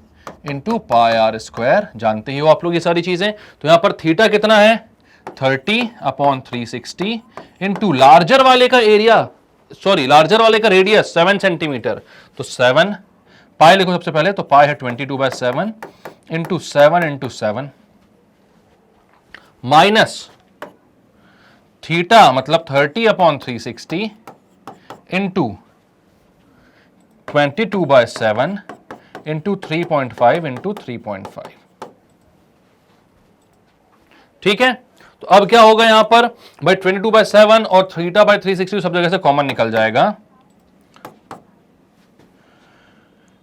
into pi are square. जानते ही हो आप लोग ये सारी चीजें। तो यहां पर थीटा कितना है 30/360 इंटू लार्जर वाले का एरिया, सॉरी लार्जर वाले का रेडियस 7 सेंटीमीटर, तो 7 पाई लिखो सबसे पहले, तो पाई है 22/7 इंटू 7 इंटू 7 माइनस थीटा मतलब 30/360 इंटू 22/7 इंटू 3.5 इंटू 3.5। ठीक है, तो अब क्या होगा यहां पर भाई 22/7 और θ/360 सब जगह से कॉमन निकल जाएगा।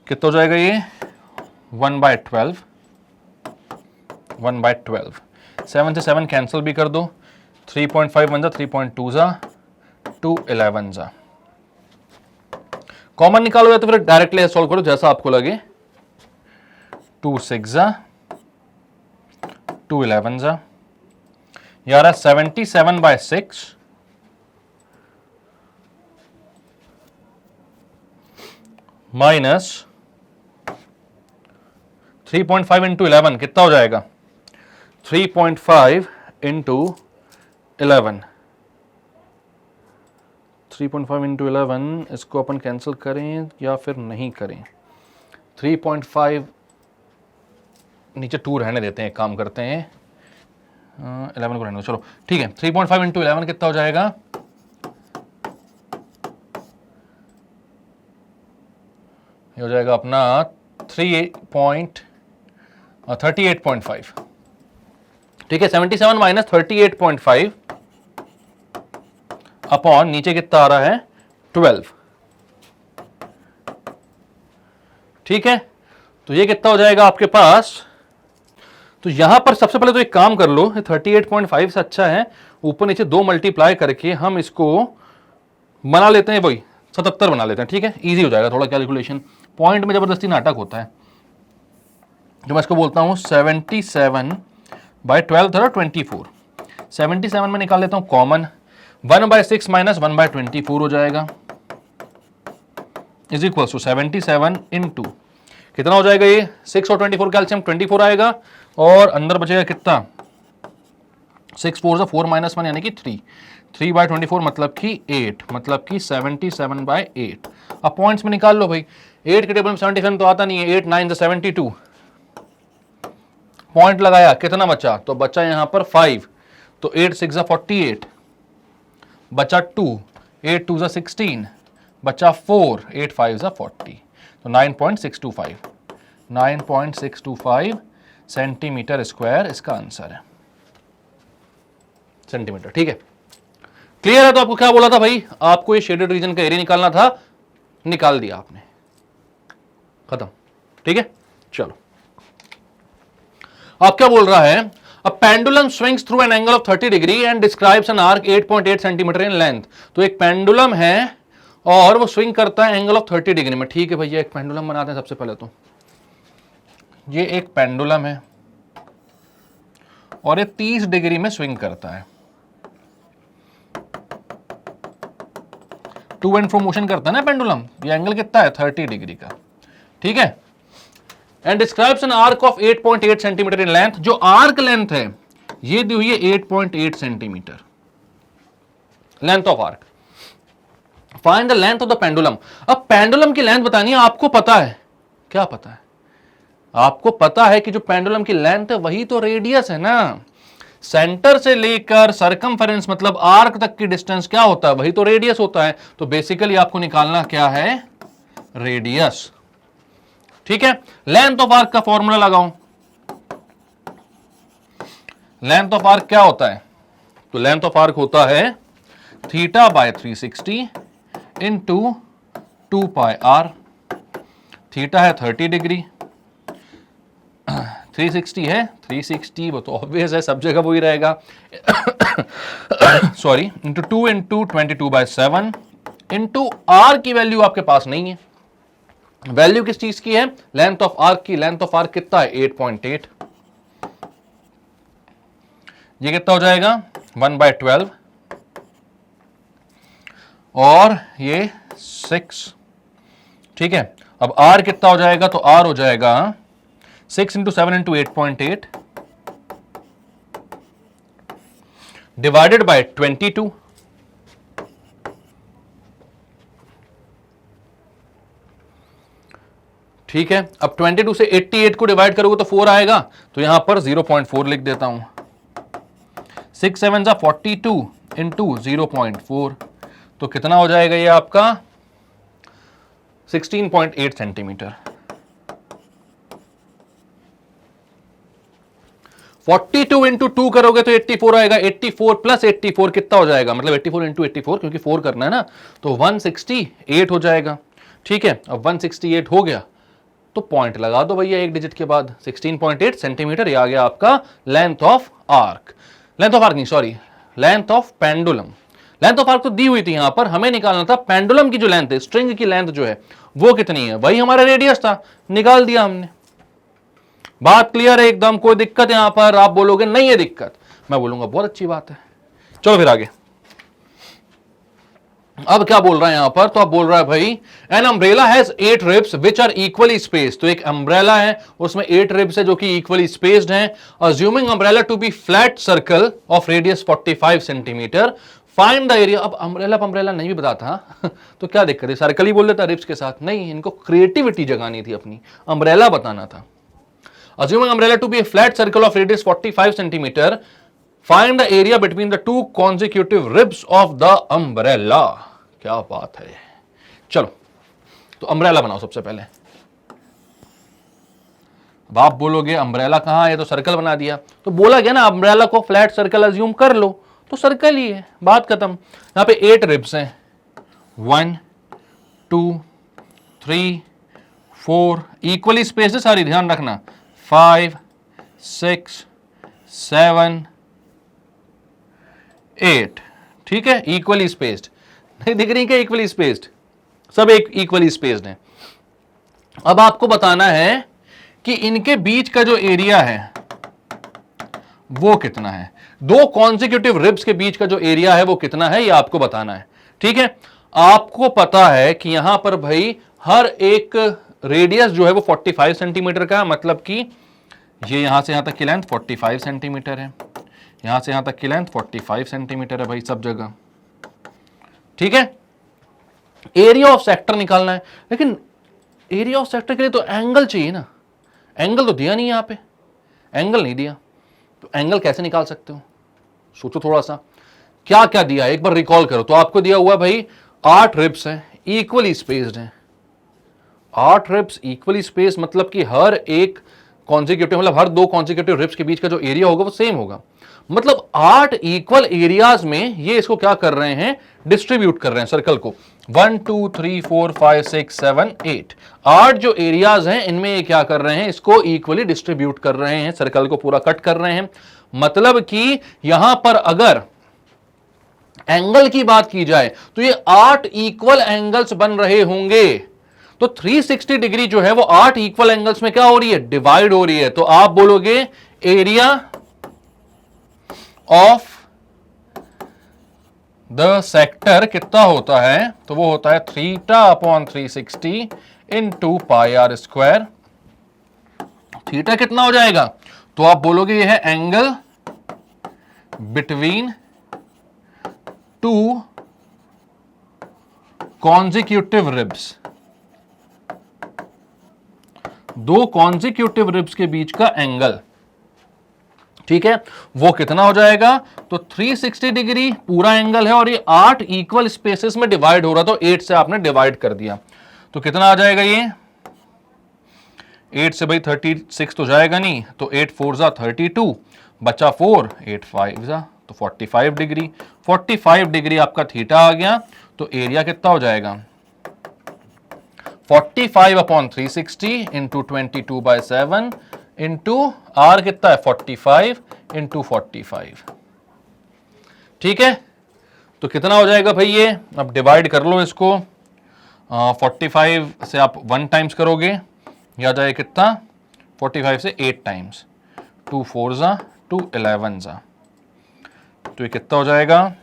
कितना हो जाएगा ये 1/12, 1/12। 7 से 7 कैंसिल भी कर दो, 3.5 बन जा, 3.2 जा, 2 11 जा। कॉमन निकालो या तो फिर डायरेक्टली सॉल्व करो जैसा आपको लगे। 2 6 जा, 2 11 जा, यार 77/6 माइनस 3.5 इंटू 11 कितना हो जाएगा 3.5 इंटू 11, 3.5 इंटू 11, इसको अपन कैंसिल करें या फिर नहीं करें। 3.5 नीचे 2 रहने देते हैं, एक काम करते हैं 11 को रहने दो, चलो ठीक है। 3.5 इंटू 11 कितना हो जाएगा, ये हो जाएगा अपना 38.5। ठीक है, 77 माइनस 38.5 अपॉन नीचे कितना आ रहा है 12। ठीक है, तो ये कितना हो जाएगा आपके पास। तो यहां पर सबसे पहले तो एक काम कर लो, 38.5 से अच्छा है ऊपर नीचे 2 मल्टीप्लाई करके हम इसको बना लेते हैं, वही 77 बना लेते हैं। ठीक है, इजी हो जाएगा थोड़ा कैलकुलेशन, पॉइंट में जबरदस्ती नाटक होता है। जो मैं इसको बोलता हूं 77/12 था 24, 77 में निकाल लेता हूं कॉमन, 1/6 माइनस 1/24 हो जाएगा, इज इक्वल टू 77 इंटू कितना हो जाएगा ये 6 और 24 कैल्शियम 24 आएगा, और अंदर बचेगा कितना 6 4 से 4 माइनस 1 यानी कि 3/24 मतलब कि 8, मतलब कि 77/8। अब पॉइंट्स में निकाल लो भाई, 8 के टेबल में 77 तो आता नहीं है, 8 9 से 72, पॉइंट लगाया कितना बचा, तो बचा यहां पर 5, तो 8 6 48, बचा 2, 8 2 16, बचा 4, 8 5 40, तो 9.625 सेंटीमीटर स्क्वायर इसका आंसर है, सेंटीमीटर। ठीक है, क्लियर है। तो आपको क्या बोला था भाई, आपको ये शेडेड रीजन का एरिया निकालना था, निकाल दिया आपने, खत्म। ठीक है, चलो आप क्या बोल रहा है, a pendulum swings through an angle of 30 degree and describes an arc 8.8 centimetre in length. तो एक पेंडुलम है और वो स्विंग करता है एंगल ऑफ 30 डिग्री में। ठीक है भैया, एक पेंडुलम बनाते हैं सबसे पहले। तो ये एक पेंडुलम है और ये 30 डिग्री में स्विंग करता है, टू एंड फ्रो मोशन करता है ना पेंडुलम। ये एंगल कितना है 30 डिग्री का। ठीक है, and describes an arc of 8.8 centimetre in length. जो आर्क लेंथ है ये दी हुई है 8.8 centimetre, length of arc. Find the length of the pendulum. अब पेंडुलम की लेंथ बतानी है, आपको पता है, क्या पता है? आपको पता है कि जो पेंडुलम की लेंथ है वही तो रेडियस है ना। सेंटर से लेकर सरकमफेरेंस मतलब आर्क तक की डिस्टेंस क्या होता है? वही तो रेडियस होता है। तो बेसिकली आपको निकालना क्या है? रेडियस। ठीक है, लेंथ ऑफ आर्क का फॉर्मूला लगाओ। लेंथ ऑफ आर्क क्या होता है? तो लेंथ ऑफ आर्क होता है theta by 360 into 2 pi are. Theta है 30 डिग्री, 360 है 360, वो तो ऑब्वियस है, सब जगह वही रहेगा। Sorry, into 2 into 22/7 into r की वैल्यू आपके पास नहीं है। वैल्यू किस चीज की है? लेंथ ऑफ आर्क की। लेंथ ऑफ आर्क कितना है? 8.8। ये कितना हो जाएगा? 1/12 और ये 6। ठीक है, अब आर कितना हो जाएगा? तो आर हो जाएगा 6 इंटू 7 इंटू 8.8 डिवाइडेड बाय 22। ठीक है, अब 22 से 88 को डिवाइड करोगे तो 4 आएगा, तो यहां पर 0.4 लिख देता हूं। 6 7 42 इंटू 0.4, तो कितना हो जाएगा ये आपका? 16.8 सेंटीमीटर। 42 इंटू 2 करोगे तो 84 आएगा। 84 प्लस 84 कितना हो जाएगा? मतलब 84 इंटू 84, क्योंकि 4 करना है ना, तो 168 हो जाएगा। ठीक है, अब 168 हो गया तो पॉइंट लगा दो भैया एक डिजिट के बाद। 16.8 सेंटीमीटर, ये आ गया आपका length of arc. Length of arc नहीं, sorry, length of pendulum. Length of arc तो दी हुई थी, यहां पर हमें निकालना था पेंडुलम की जो लेंथ है, स्ट्रिंग की लेंथ जो है वो कितनी है। वही हमारा रेडियस था, निकाल दिया हमने। बात क्लियर है एकदम? कोई दिक्कत यहां पर? आप बोलोगे नहीं है दिक्कत, मैं बोलूंगा बहुत अच्छी बात है। चलो फिर आगे। अब क्या बोल रहा है यहां पर? तो अब बोल रहा है भाई an umbrella has 8 ribs which are equally spaced. तो एक अम्ब्रेला है, उसमें 8 रिब्स है जो कि इक्वली स्पेस्ड हैं। Assuming umbrella to be flat circle of radius 45 centimetre, find the area. अब अम्ब्रेला नहीं भी बताता तो क्या दिक्कत है, सर्कल ही बोल देता रिब्स के साथ। नहीं, इनको क्रिएटिविटी जगानी थी अपनी, अम्ब्रेला बताना था। Assuming umbrella to be a flat circle of radius 45 centimeter, find the area between the two consecutive ribs of the umbrella. क्या बात है। चलो, तो umbrella बनाओ सबसे पहले। अब आप बोलोगे umbrella कहां है? तो सर्कल बना दिया। तो बोला गया ना umbrella को फ्लैट सर्कल अज्यूम कर लो, तो सर्कल ही है, बात खत्म। यहां पे 8 रिब्स हैं, 1 2 3 4, इक्वली स्पेस है सारी, ध्यान रखना। 5 6 7 8, ठीक है, इक्वली स्पेस्ड। नहीं दिख रही क्या इक्वली स्पेस्ड? सब एक इक्वली स्पेस्ड है। अब आपको बताना है कि इनके बीच का जो एरिया है वो कितना है। दो कॉन्सिक्यूटिव रिब्स के बीच का जो एरिया है वो कितना है, ये आपको बताना है। ठीक है, आपको पता है कि यहां पर भाई हर एक रेडियस जो है वो 45 सेंटीमीटर का, मतलब कि ये यहां से यहां तक की लेंथ 45 सेंटीमीटर है, यहां से यहां तक की लेंथ 45 सेंटीमीटर है भाई सब जगह। ठीक है, एरिया ऑफ सेक्टर निकालना है, लेकिन एरिया ऑफ सेक्टर के लिए तो एंगल चाहिए ना। एंगल तो दिया नहीं, यहां पे एंगल नहीं दिया, तो एंगल कैसे निकाल सकते हो? सोचो थोड़ा सा, क्या क्या दिया है एक बार रिकॉल करो। तो आपको दिया हुआ भाई 8 रिब्स हैं, इक्वली स्पेस्ड हैं। 8 रिब्स इक्वली स्पेस मतलब कि हर एक कॉन्सिक्यूटिव, मतलब हर दो कॉन्सिक्यूटिव रिब्स के बीच का जो एरिया होगा वो सेम होगा। मतलब 8 इक्वल एरियाज में ये इसको क्या कर रहे हैं, डिस्ट्रीब्यूट कर रहे हैं सर्कल को। 1 2 3 4 5 6 7 8, 8 जो एरियाज हैं इनमें ये क्या कर रहे हैं, इसको इक्वली डिस्ट्रीब्यूट कर रहे हैं, सर्कल को पूरा कट कर रहे हैं। मतलब कि यहां पर अगर एंगल की बात की जाए तो ये 8 इक्वल एंगल्स बन रहे होंगे। तो 360 डिग्री जो है वो 8 इक्वल एंगल्स में क्या हो रही है, डिवाइड हो रही है। तो आप बोलोगे एरिया ऑफ द सेक्टर कितना होता है, तो वो होता है theta upon 360 into pi are square. Theta कितना हो जाएगा, तो आप बोलोगे ये है angle between two consecutive ribs, दो कॉन्जिक्यूटिव रिब्स के बीच का एंगल, ठीक है, वो कितना हो जाएगा, तो 360 डिग्री पूरा एंगल है और ये 8 इक्वल स्पेसेस में डिवाइड हो रहा, तो 8 से आपने डिवाइड कर दिया, तो कितना आ जाएगा ये, 8 से भाई 36 तो जाएगा नहीं, तो 8 4 जा 32, बचा 4, 8 5 जा, तो 45 डिग्री, 45 डिग्री आपका थीटा आ गया, तो एरिया कितना हो जाएगा, 45 अपॉन 360 इंटू 22/7 इंटू आर कितना है 45 इंटू 45, ठीक है, तो कितना हो जाएगा भाई ये, अब डिवाइड कर लो इसको, 45 से आप 1 टाइम्स करोगे, याद आए कितना, 45 से 8 टाइम्स, 2 4 जा 2 11 जा, तो ये कितना हो जाएगा,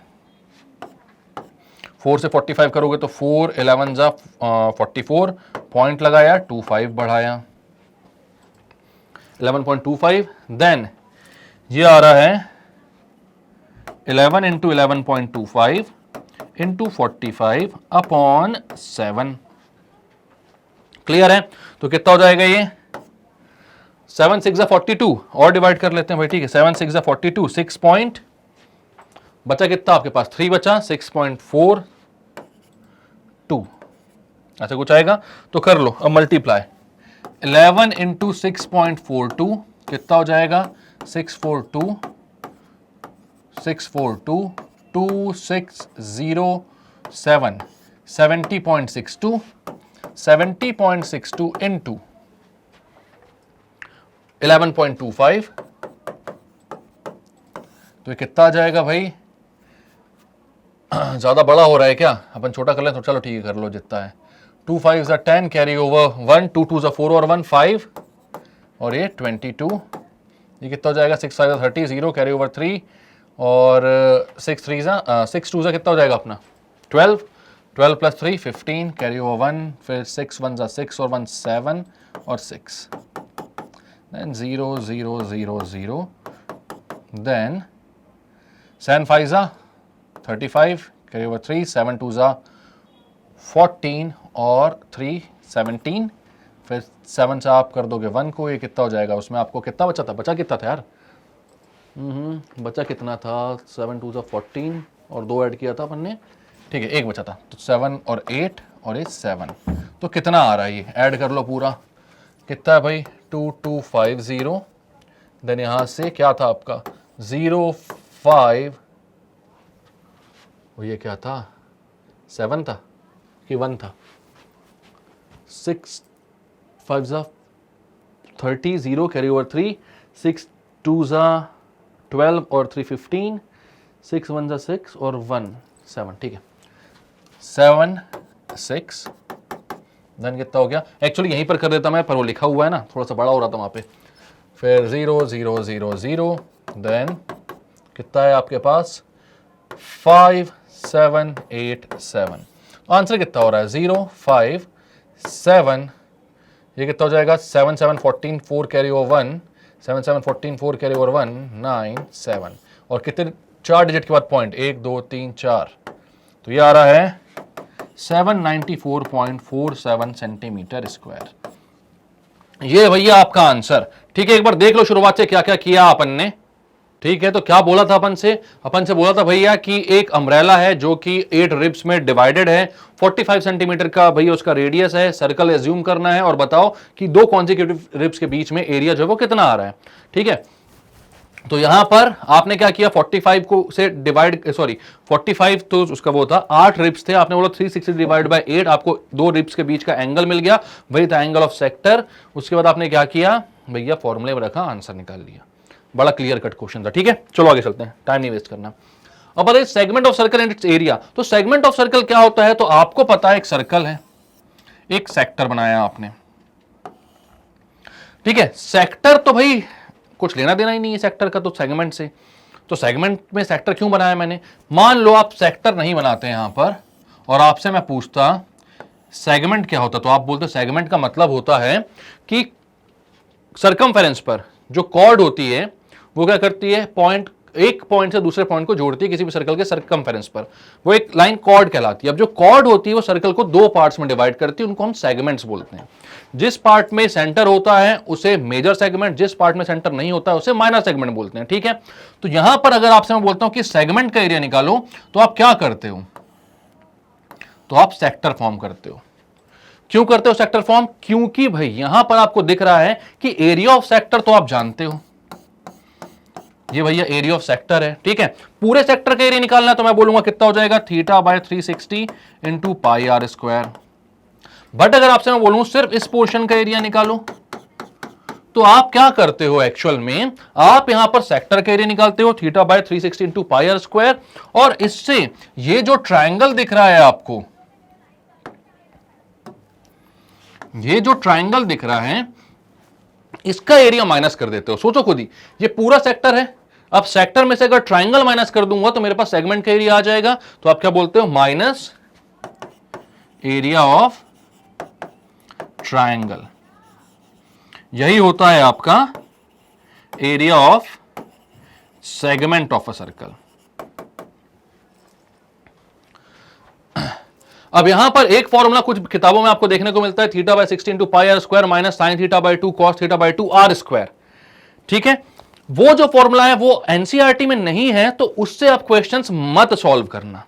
4 से 45 करोगे तो 4 11 जा 44, पॉइंट लगाया 25 बढ़ाया 11.25, देन ये आ रहा है 11 इंटू 11.25 इंटू 45 अपॉन 7, क्लियर है, तो कितना हो जाएगा ये, 7 6 42, और डिवाइड कर लेते हैं भाई, ठीक है, 7 6 42, 6 पॉइंट बचा कितना आपके पास, 3 बचा, 6.42, अच्छा कुछ आएगा तो कर लो, अब मल्टीप्लाई 11 इंटू 6.42 कितना हो जाएगा, 642 2607 70.62 70.62 इंटू 11.25, तो ये कितना आ जाएगा भाई, ज्यादा बड़ा हो रहा है क्या, अपन छोटा कर लें तो चलो ठीक है कर लो जितना है, 2 5 जा 10 कैरी ओवर 1, 2 2 जा 4 और 1 5, और ये 22, ये कितना हो जाएगा, 6 5 जा 30, 0 कैरी ओवर 3 और 6 3 जा 6 2 जा कितना हो जाएगा अपना 12, 12 प्लस 3 15 कैरी ओवर 1, फिर 6 1 जा 6 और 1 7 और 6, देन 0 0 0 0, देन 7 5 जा 35 कैरी ओवर 3, 7 2 जा 14 और 3 17, फिर 7 से आप कर दोगे 1 को, ये कितना हो जाएगा, उसमें आपको कितना बचा था, बचा कितना था यार, बचा कितना था, 7 2 जा 14 और 2 ऐड किया था अपन ने, ठीक है, एक बचा था, तो 7 और 8 और ये 7, तो कितना आ रहा है ये, ऐड कर लो पूरा, कितना है भाई 2250, देन यहां से क्या था आपका 0 5, ये क्या था 7 था कि 1 था, 6 5 जा 30, 0 कैरी ओवर 3, 6 2 जा 12 और 3 15, 6 1 जा 6 और 1 7, ठीक है 7 6, देन कितना हो गया, एक्चुअली यहीं पर कर देता मैं, पर वो लिखा हुआ है ना, थोड़ा सा बड़ा हो रहा था वहां पे, फिर 0 0 0 0, देन कितना है आपके पास 5 7 8 7, आंसर कितना हो रहा है 0 5 7, ये कितना हो जाएगा 7 7 14 4 कैरी ओवर 1, 7 7 14 4 कैरी ओवर 1 9 7, और कितने 4 डिजिट के बाद पॉइंट 1 2 3 4, तो ये आ रहा है 794.47 सेंटीमीटर स्क्वायर, ये भैया आपका आंसर, ठीक है, एक बार देख लो शुरुआत से क्या क्या किया अपन ने, ठीक है, तो क्या बोला था अपन से बोला था भैया कि एक अम्ब्रेला है जो कि 8 रिब्स में डिवाइडेड है, 45 सेंटीमीटर का भैया उसका रेडियस है, सर्कल एज्यूम करना है और बताओ कि दो कॉन्जिक्यूटिव रिब्स के बीच में एरिया जो है वो कितना आ रहा है, ठीक है, तो यहां पर आपने क्या किया 45 को से डिवाइड 45 तो उसका वो था 8 रिब्स थे, आपने बोला 360 डिवाइड बाय 8, आपको दो रिब्स के बीच का एंगल मिल गया, वही था एंगल ऑफ सेक्टर, उसके बाद आपने क्या किया भैया फॉर्मूले में रखा, आंसर निकाल लिया, बड़ा क्लियर कट क्वेश्चन था, ठीक है, चलो आगे चलते हैं, टाइम नहीं वेस्ट करना। अब बताइए segment of circle and it's area, तो सेगमेंट ऑफ सर्कल क्या होता है, तो आपको पता है एक सर्कल है, एक सेक्टर बनाया आपने, ठीक है, सेक्टर तो भाई कुछ लेना देना ही नहीं है सेक्टर का तो सेगमेंट से, तो सेगमेंट में सेक्टर क्यों बनाया मैंने, मान लो आप सेक्टर नहीं बनाते यहां पर और आपसे मैं पूछता सेगमेंट क्या होता, तो आप बोलते सेगमेंट का मतलब होता है कि सरकमफेरेंस पर जो कॉर्ड होती है वो क्या करती है, एक पॉइंट से दूसरे पॉइंट को जोड़ती है किसी भी सर्कल के सरकमफेरेंस पर, वो एक लाइन कॉर्ड कहलाती है। अब जो कॉर्ड होती है वो सर्कल को दो पार्ट्स में डिवाइड करती है, उनको हम सेगमेंट्स बोलते हैं। जिस पार्ट में सेंटर होता है उसे मेजर सेगमेंट, जिस पार्ट में सेंटर नहीं होता है उसे माइनर सेगमेंट बोलते हैं। ठीक है, तो यहां पर अगर आपसे मैं बोलता हूं कि सेगमेंट का एरिया निकालो, तो आप क्या करते हो, तो आप सेक्टर फॉर्म करते हो। क्यों करते हो सेक्टर फॉर्म, क्योंकि भाई यहां पर आपको दिख रहा है कि एरिया ऑफ सेक्टर तो आप जानते हो, ये भैया एरिया ऑफ सेक्टर है। ठीक है, पूरे सेक्टर का एरिया निकालना है तो मैं बोलूंगा कितना हो जाएगा, θ/360 into pi are square. But अगर आपसे मैं बोलूं सिर्फ इस पोर्शन का एरिया निकालो, तो आप क्या करते हो एक्चुअल में, आप यहां पर सेक्टर का एरिया निकालते हो θ/360 इंटू पाई आर स्क्वायर, और इससे ये जो ट्राइंगल दिख रहा है आपको, ये जो ट्राइंगल दिख रहा है इसका एरिया माइनस कर देते हो। सोचो खुद ही, ये पूरा सेक्टर है, अब सेक्टर में से अगर ट्राइंगल माइनस कर दूंगा तो मेरे पास सेगमेंट का एरिया आ जाएगा, तो आप क्या बोलते हो, माइनस एरिया ऑफ ट्राइंगल। यही होता है आपका area of segment of a circle. अब यहां पर एक फॉर्मूला कुछ किताबों में आपको देखने को मिलता है, θ/60 into pi are square minus sine θ/2 cos θ/2 R square. ठीक है, वो जो फॉर्मूला है वो एनसीईआरटी में नहीं है, तो उससे आप क्वेश्चंस मत सॉल्व करना,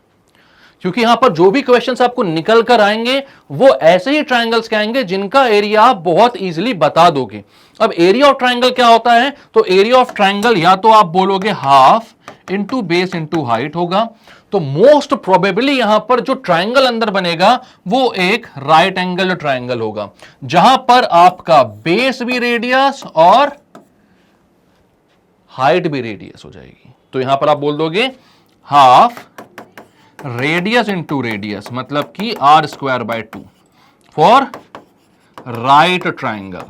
क्योंकि यहां पर जो भी क्वेश्चंस आपको निकल कर आएंगे वो ऐसे ही ट्राइंगल्स के आएंगे जिनका एरिया आप बहुत इजीली बता दोगे। अब एरिया ऑफ ट्राइंगल क्या होता है, तो एरिया ऑफ ट्राइंगल या तो आप बोलोगे half into base into height होगा, तो मोस्ट प्रोबेबली यहां पर जो ट्राइंगल अंदर बनेगा वो एक राइट एंगल ट्राइंगल होगा, जहां पर आपका बेस भी रेडियस और हाइट भी रेडियस हो जाएगी। तो यहां पर आप बोल दोगे हाफ रेडियस इंटू रेडियस, मतलब कि r square by 2 for right triangle.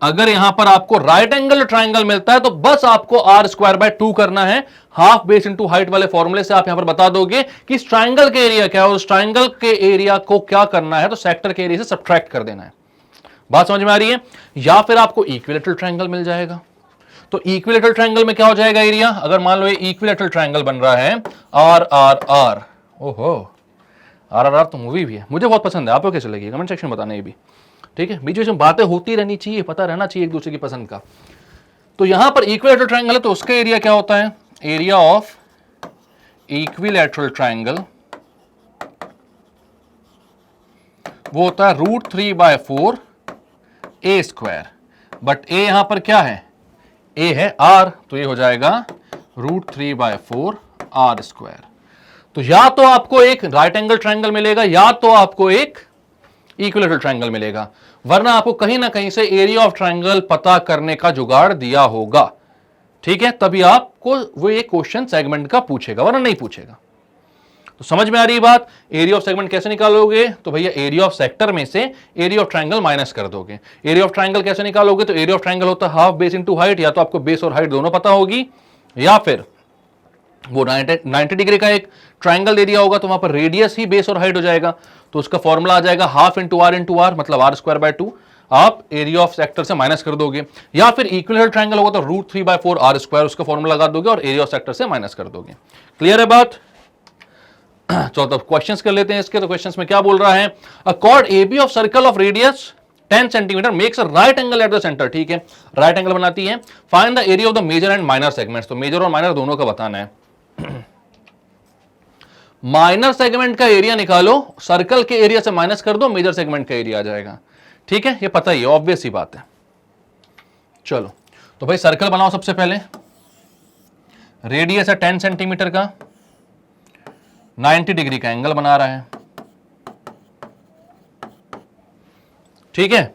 अगर यहां पर आपको राइट एंगल ट्राइंगल मिलता है तो बस आपको आर स्क्वायर बाय 2 करना है, हाफ बेस इंटू हाइट वाले फॉर्मूले से आप यहां पर बता दोगे कि इस ट्राइंगल के एरिया क्या है, उस ट्राइंगल के एरिया को क्या करना है, तो सेक्टर के एरिया से सब्ट्रैक्ट कर देना है। बात समझ में आ रही है? या फिर आपको इक्विलेटरल ट्राइंगल मिल जाएगा, तो इक्विलेटरल ट्राइंगल में क्या हो जाएगा एरिया, अगर मान लो ये इक्विलेटरल ट्राइंगल बन रहा है आर आर आर, ओहो आर आर आर तो मूवी भी है, मुझे बहुत पसंद है, आपको कैसे लगी कमेंट सेक्शन में बताना ये भी। ठीक है, बीच बीच में बातें होती रहनी चाहिए, पता रहना चाहिए एक दूसरे की पसंद का। तो यहां पर इक्विलेटरल ट्राइंगल है तो उसका एरिया क्या होता है, एरिया ऑफ इक्विलेटरल ट्राइंगल वो होता है √3/4 ए स्क्वायर, बट ए यहां पर क्या है, ए है आर, तो ये हो जाएगा √3/4 आर स्क्वायर। तो या तो आपको एक राइट एंगल ट्राइंगल मिलेगा या तो आपको एक इक्विलेटरल ट्राइंगल मिलेगा, वरना आपको कहीं ना कहीं से एरिया ऑफ ट्राइंगल पता करने का जुगाड़ दिया होगा। ठीक है, तभी आपको वो एक क्वेश्चन सेगमेंट का पूछेगा, वरना नहीं पूछेगा। तो समझ में आ रही बात, एरिया ऑफ सेगमेंट कैसे निकालोगे, तो भैया एरिया ऑफ सेक्टर में से एरिया ऑफ ट्राइंगल माइनस कर दोगे। एरिया ऑफ ट्राइंगल कैसे निकालोगे, तो एरिया ऑफ ट्राइंगल होता है हाफ बेस इंटू हाइट, या तो आपको बेस और हाइट दोनों पता होगी, या फिर वो 90 डिग्री का एक ट्राइंगल दे दिया होगा तो वहां पर रेडियस ही बेस और हाइट हो जाएगा, तो उसका फॉर्मूला आ जाएगा हाफ इंटू आर मतलब आर स्क्वायर बाय 2, आप एरिया ऑफ सेक्टर से माइनस कर दोगे। या फिर इक्विलेटरल ट्राइंगल होगा तो √3/4 आर स्क्वायर, उसका फॉर्मूला लगा दोगे और एरिया ऑफ सेक्टर से माइनस कर दोगे। क्लियर है बात? चलो तब क्वेश्चंस कर लेते हैं इसके। तो क्वेश्चंस में क्या बोल रहा है, a chord AB of circle of radius 10 centimetre makes a right angle at the centre. ठीक है, राइट एंगल बनाती है। Find the area of the major and minor segments, तो मेजर और माइनर दोनों का बताना है। माइनर सेगमेंट का एरिया निकालो, सर्कल के एरिया से माइनस कर दो, मेजर सेगमेंट का एरिया आ जाएगा। ठीक है, ये पता ही है, ऑब्वियस ही बात है। चलो तो भाई सर्कल बनाओ, सबसे पहले रेडियस है 10 सेंटीमीटर का, 90 डिग्री का एंगल बना रहा है। ठीक है,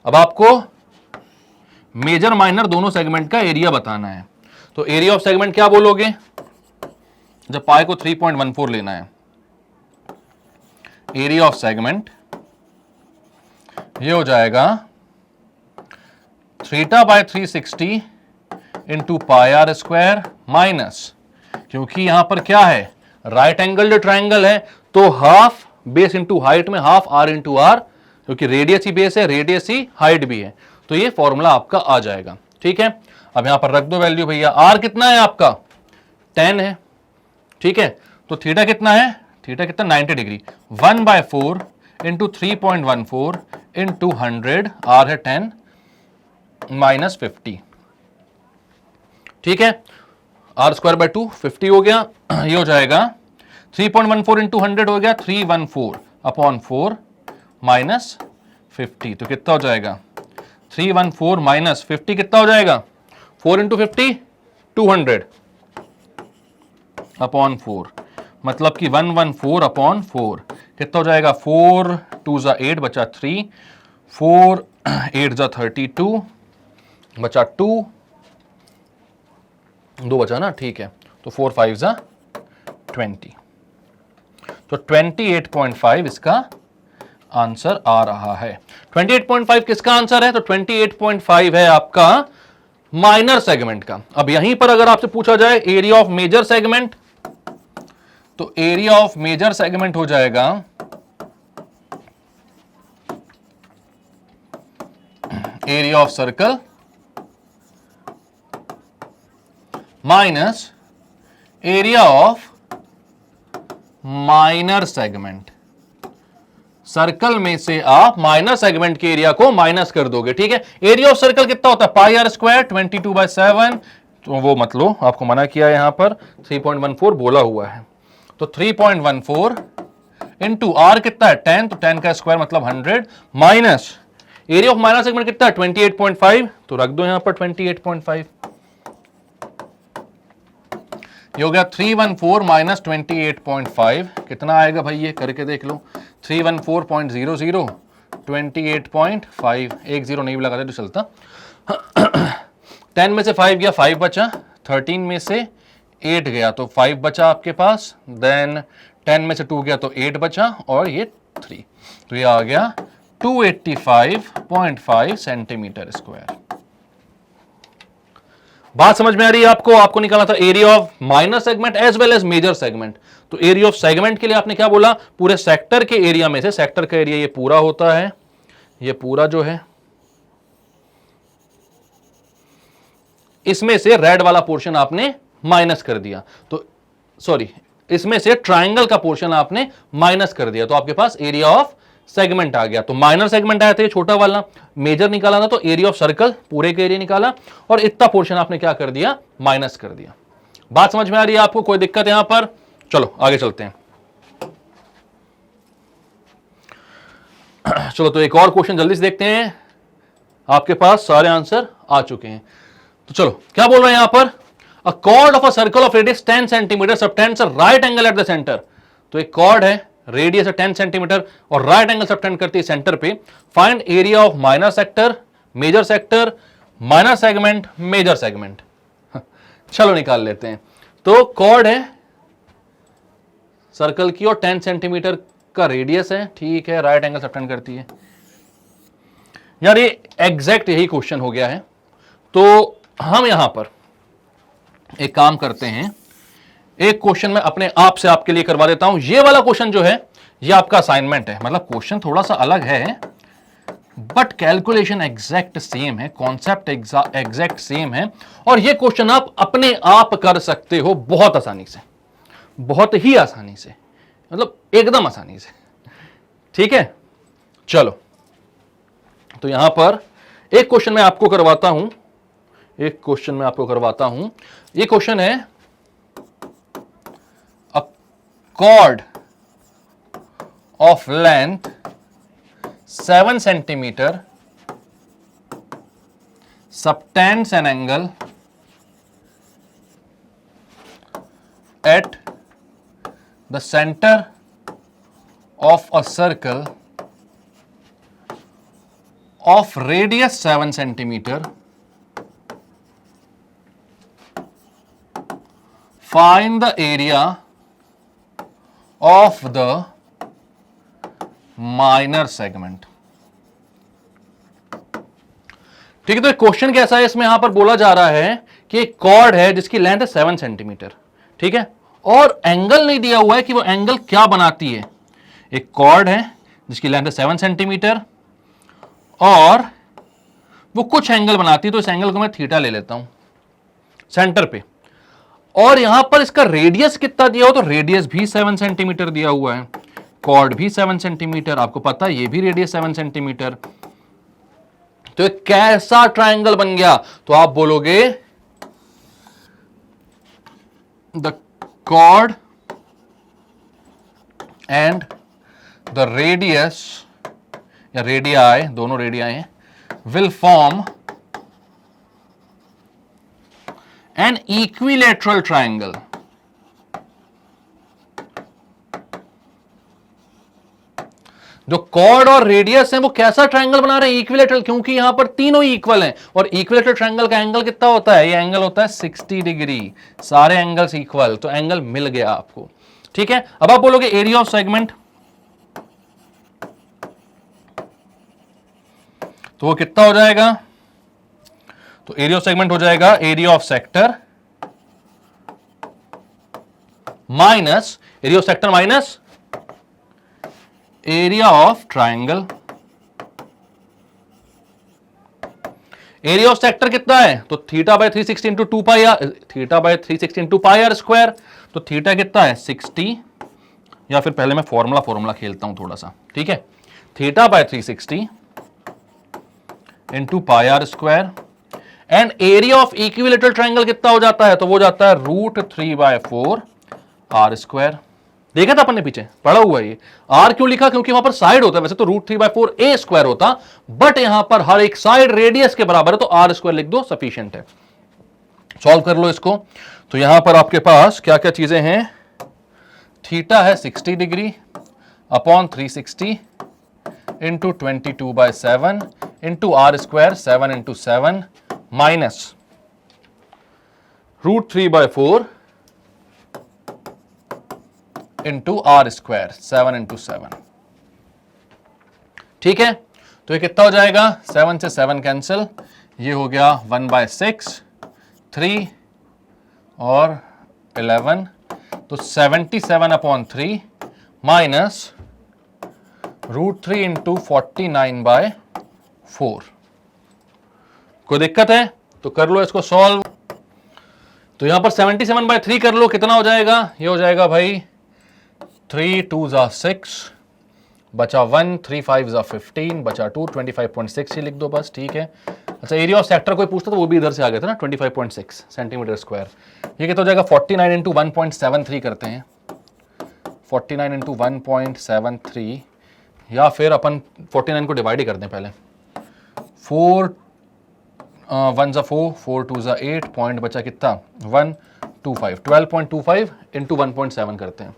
अब आपको मेजर माइनर दोनों सेगमेंट का एरिया बताना है। तो एरिया ऑफ सेगमेंट क्या बोलोगे, जब पाई को 3.14 लेना है, एरिया ऑफ सेगमेंट ये हो जाएगा θ/360 into pi are square minus, क्योंकि यहां पर क्या है राइट एंगल ट्राइंगल है, तो हाफ बेस इंटू हाइट में हाफ आर इंटू आर क्योंकि रेडियस ही बेस है, रेडियस ही हाइट भी है, तो ये फॉर्मूला आपका आ जाएगा। ठीक है, अब यहां पर रख दो वैल्यू भैया। आर कितना है आपका 10 है, ठीक है, तो थीटा कितना है, थीटा कितना 90 डिग्री, 1/4 इंटू 3.14 इंटू 100, आर है 10 माइनस 50, ठीक है, आर स्क्वायर बाय 2 50 हो गया, ये हो जाएगा 3.14 इंटू 100 हो गया 314/4 माइनस 50, तो कितना हो जाएगा 314 माइनस 50 कितना हो जाएगा 4 इंटू 50 200/4, मतलब कि 114/4 कितना हो जाएगा 4 2 जा 8 बचा 3, 4 8 जा 32 बचा 2 बचा ना, ठीक है, तो 4 5 जा 20, तो 28.5 इसका आंसर आ रहा है। 28.5 किसका आंसर है, तो 28.5 है आपका माइनर सेगमेंट का। अब यहीं पर अगर आपसे पूछा जाए एरिया ऑफ मेजर सेगमेंट, तो एरिया ऑफ मेजर सेगमेंट हो जाएगा area of circle minus area of minor segment. Circle में से आप माइनर सेगमेंट के एरिया को माइनस कर दोगे, ठीक है। एरिया ऑफ सर्कल कितना होता है पाई आर स्क्वायर 22/7, तो वो मत लो, आपको मना किया यहां पर 3.14 बोला हुआ है, तो 3.14 इंटू आर कितना है 10, तो 10 का स्क्वायर मतलब 100 minus area of minor segment कितना है 28.5, तो रख दो यहां पर 28.5, ये हो गया 314 माइनस 28.5 कितना आएगा भाई, ये करके देख लो 314.00 28.5, एक जीरो नहीं भी लगाते तो चलता। 10 में से 5 गया 5 बचा, 13 में से 8 गया तो 5 बचा आपके पास, देन 10 में से 2 गया तो 8 बचा और ये 3, तो ये आ गया 285.5 सेंटीमीटर स्क्वायर। बात समझ में आ रही है आपको? आपको निकालना था area of minor segment as well as major segment. तो एरिया ऑफ सेगमेंट के लिए आपने क्या बोला, पूरे सेक्टर के एरिया में से, सेक्टर का एरिया ये पूरा होता है, ये पूरा जो है इसमें से रेड वाला पोर्शन आपने माइनस कर दिया, तो सॉरी इसमें से ट्राइंगल का पोर्शन आपने माइनस कर दिया, तो आपके पास एरिया ऑफ सेगमेंट आ गया। तो माइनर सेगमेंट आया था ये छोटा वाला, मेजर निकाला था तो एरिया ऑफ सर्कल पूरे के एरिया निकाला, और इतना पोर्शन आपने क्या कर दिया माइनस कर दिया। बात समझ में आ रही है आपको? कोई दिक्कत यहां पर? चलो आगे चलते हैं। चलो तो एक और क्वेश्चन जल्दी से देखते हैं, आपके पास सारे आंसर आ चुके हैं। तो चलो क्या बोल रहे हैं यहां पर, अ cord of a circle of radius 10 centimetre subtends a right angle at the centre. तो एक कॉर्ड है, रेडियस है 10 सेंटीमीटर और राइट एंगल सबटेंड करती है सेंटर पे। Find area of minor sector, major sector, minor segment, major segment. चलो निकाल लेते हैं। तो कॉर्ड है सर्कल की और 10 सेंटीमीटर का रेडियस है, ठीक है, राइट एंगल सबटेंड करती है। यार ये एग्जैक्ट यही क्वेश्चन हो गया है। तो हम यहां पर एक काम करते हैं, एक क्वेश्चन मैं अपने आप से आपके लिए करवा देता हूं। ये वाला क्वेश्चन जो है ये आपका असाइनमेंट है, मतलब क्वेश्चन थोड़ा सा अलग है बट कैलकुलेशन एग्जैक्ट सेम है, कॉन्सेप्ट एग्जैक्ट सेम है, और ये क्वेश्चन आप अपने आप कर सकते हो बहुत आसानी से, बहुत ही आसानी से, मतलब एकदम आसानी से, ठीक है। चलो तो यहां पर एक क्वेश्चन मैं आपको करवाता हूं, एक क्वेश्चन मैं आपको करवाता हूं। ये क्वेश्चन है a cord of length 7 centimetre subtends an angle at the center of a circle of radius 7 centimeter. Find the area of the minor segment. ठीक है, तो क्वेश्चन कैसा है, इसमें यहां पर बोला जा रहा है कि एक कॉर्ड है जिसकी लेंथ है 7 सेंटीमीटर, ठीक है, और एंगल नहीं दिया हुआ है कि वो एंगल क्या बनाती है। एक कॉर्ड है जिसकी लेंथ है 7 सेंटीमीटर, और वो कुछ एंगल बनाती है, तो इस एंगल को मैं थीटा ले लेता हूं सेंटर पे, और यहां पर इसका रेडियस कितना दिया हो, तो रेडियस भी 7 सेंटीमीटर दिया हुआ है, कॉर्ड भी 7 सेंटीमीटर, आपको पता है ये भी रेडियस 7 सेंटीमीटर। तो एक कैसा ट्रायंगल बन गया, तो आप बोलोगे the chord and the radius या रेडियाई, दोनों रेडियाई हैं, will form an equilateral triangle. जो कॉर्ड और रेडियस है वो कैसा ट्रायंगल बना रहे हैं, इक्विलेटरल, क्योंकि यहां पर तीनों इक्वल हैं, और इक्विलेटरल ट्रायंगल का एंगल कितना होता है, ये एंगल होता है 60 डिग्री, सारे एंगल्स इक्वल, तो एंगल मिल गया आपको। ठीक है, अब आप बोलोगे एरिया ऑफ सेगमेंट, तो वो कितना हो जाएगा, तो एरिया ऑफ सेगमेंट हो जाएगा area of sector minus area of sector minus area of triangle. Area of sector कितना है, तो theta by 360 into 2 pi are, theta by 360 into pi are square, तो थीटा कितना है 60, या फिर पहले मैं फॉर्मूला खेलता हूं थोड़ा सा, ठीक है, theta by 360 into pi are square, and area of equilateral triangle कितना हो जाता है, तो वो जाता है √3/4 आर स्क्वायर। देखा था अपन ने पीछे पढ़ा हुआ है, ये आर क्यों लिखा, क्योंकि वहां पर साइड होता है, वैसे तो √3/4 ए स्क्वायर होता, बट यहां पर हर एक साइड रेडियस के बराबर है, तो आर स्क्वायर लिख दो, सफिशिएंट है। सॉल्व कर लो इसको, तो यहां पर आपके पास क्या क्या चीजें हैं, थीटा है 60 degree upon 360 into 22/7 into are square 7 into 7 minus √3/4 into are square 7 into 7। ठीक है, तो ये कितना हो जाएगा, 7 से 7 कैंसिल, ये हो गया 1/6, 3 और 11, तो 77/3 माइनस √3 इंटू 49/4। कोई दिक्कत है तो कर लो इसको सॉल्व। तो यहां पर 77/3 कर लो, कितना हो जाएगा, ये हो जाएगा भाई 3 2 = 6, बचा 1, 3 5 = 15, बचा 2, 25.6 ही लिख दो बस, ठीक है। अच्छा, एरिया ऑफ सेक्टर कोई पूछता तो वो भी इधर से आ गया था ना, 25.6 सेंटीमीटर स्क्वायर। ये कितना हो जाएगा, 49 इंटू 1.73 करते हैं, 49 इंटू 1.73, या फिर अपन 49 को डिवाइड ही कर दें पहले, 4 1 = 4, 4 2 = 8, पॉइंट बचा कितना 125, 12.25 इंटू 1.7 करते हैं,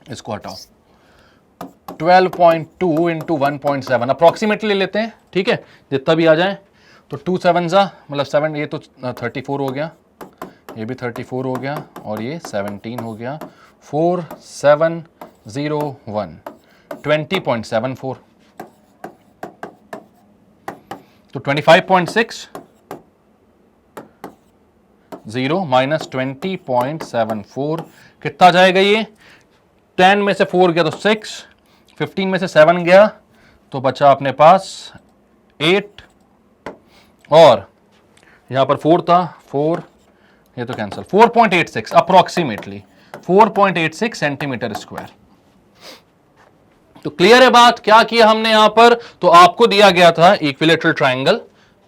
इसको हटाओ, 12.2 इंटू 1.7 अप्रॉक्सीमेटली लेते हैं, ठीक है, जितना भी आ जाए, तो 2 7 मतलब 7, ये तो 34 हो गया, ये भी 34 हो गया, और ये 17 हो गया, 4 7 0 1 20.74, तो 25.6 0 माइनस 20.74 कितना जाएगा, ये 10 में से 4 गया तो 6, 15 में से 7 गया तो बचा अपने पास 8, और यहां पर 4 था, 4 ये तो कैंसिल, 4.86 अप्रोक्सीमेटली 4.86 सेंटीमीटर स्क्वायर। तो क्लियर है बात, क्या किया हमने यहां पर, तो आपको दिया गया था इक्विलेटरल ट्रायंगल,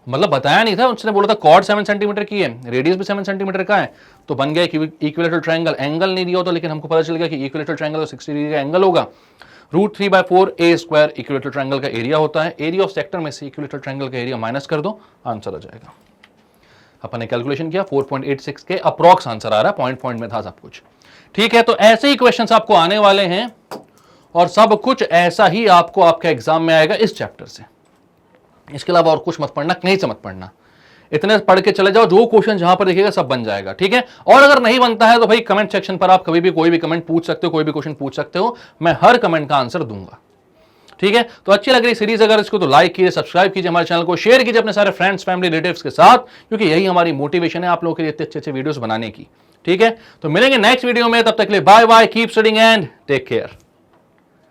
मतलब बताया नहीं था, उसने बोला था कॉर्ड 7 सेंटीमीटर की है, रेडियस भी 7 सेंटीमीटर का है, तो बन गया इक्विलेटरल ट्रायंगल। एंगल नहीं दिया होता, लेकिन हमको पता चल गया कि इक्विलेटरल ट्रायंगल 60 डिग्री का एंगल होगा। √3/4 ए स्क्वायर इक्विलेटरल ट्रायंगल का एरिया होता है, एरिया ऑफ सेक्टर में से इक्विलेटरल ट्रायंगल का एरिया माइनस कर दो, आंसर आ जाएगा। अपन ने कैलकुलेशन किया, 4.86 के अप्रॉक्स आंसर आ रहा है, पॉइंट में था सब कुछ, ठीक है। तो ऐसे ही क्वेश्चंस आपको आने वाले हैं, और सब कुछ ऐसा ही आपको आपके एग्जाम में आएगा इस चैप्टर से, इसके अलावा और कुछ मत पढ़ना, कहीं से मत पढ़ना, इतने पढ़ के चले जाओ, जो क्वेश्चन जहां पर देखिएगा सब बन जाएगा, ठीक है। और अगर नहीं बनता है तो भाई कमेंट सेक्शन पर आप कभी भी कोई भी कमेंट पूछ सकते हो, कोई भी क्वेश्चन पूछ सकते हो, मैं हर कमेंट का आंसर दूंगा, ठीक है। तो अच्छी लग रही सीरीज अगर इसको, तो लाइक कीजिए, सब्सक्राइब कीजिए हमारे चैनल को, शेयर कीजिए अपने सारे फ्रेंड्स, फैमिली, रिलेटिव्स के साथ, क्योंकि यही हमारी मोटिवेशन है आप लोगों के लिए अच्छे अच्छे वीडियोस बनाने की, ठीक है। तो मिलेंगे नेक्स्ट वीडियो में, तब तक के लिए bye bye, keep studying and take care.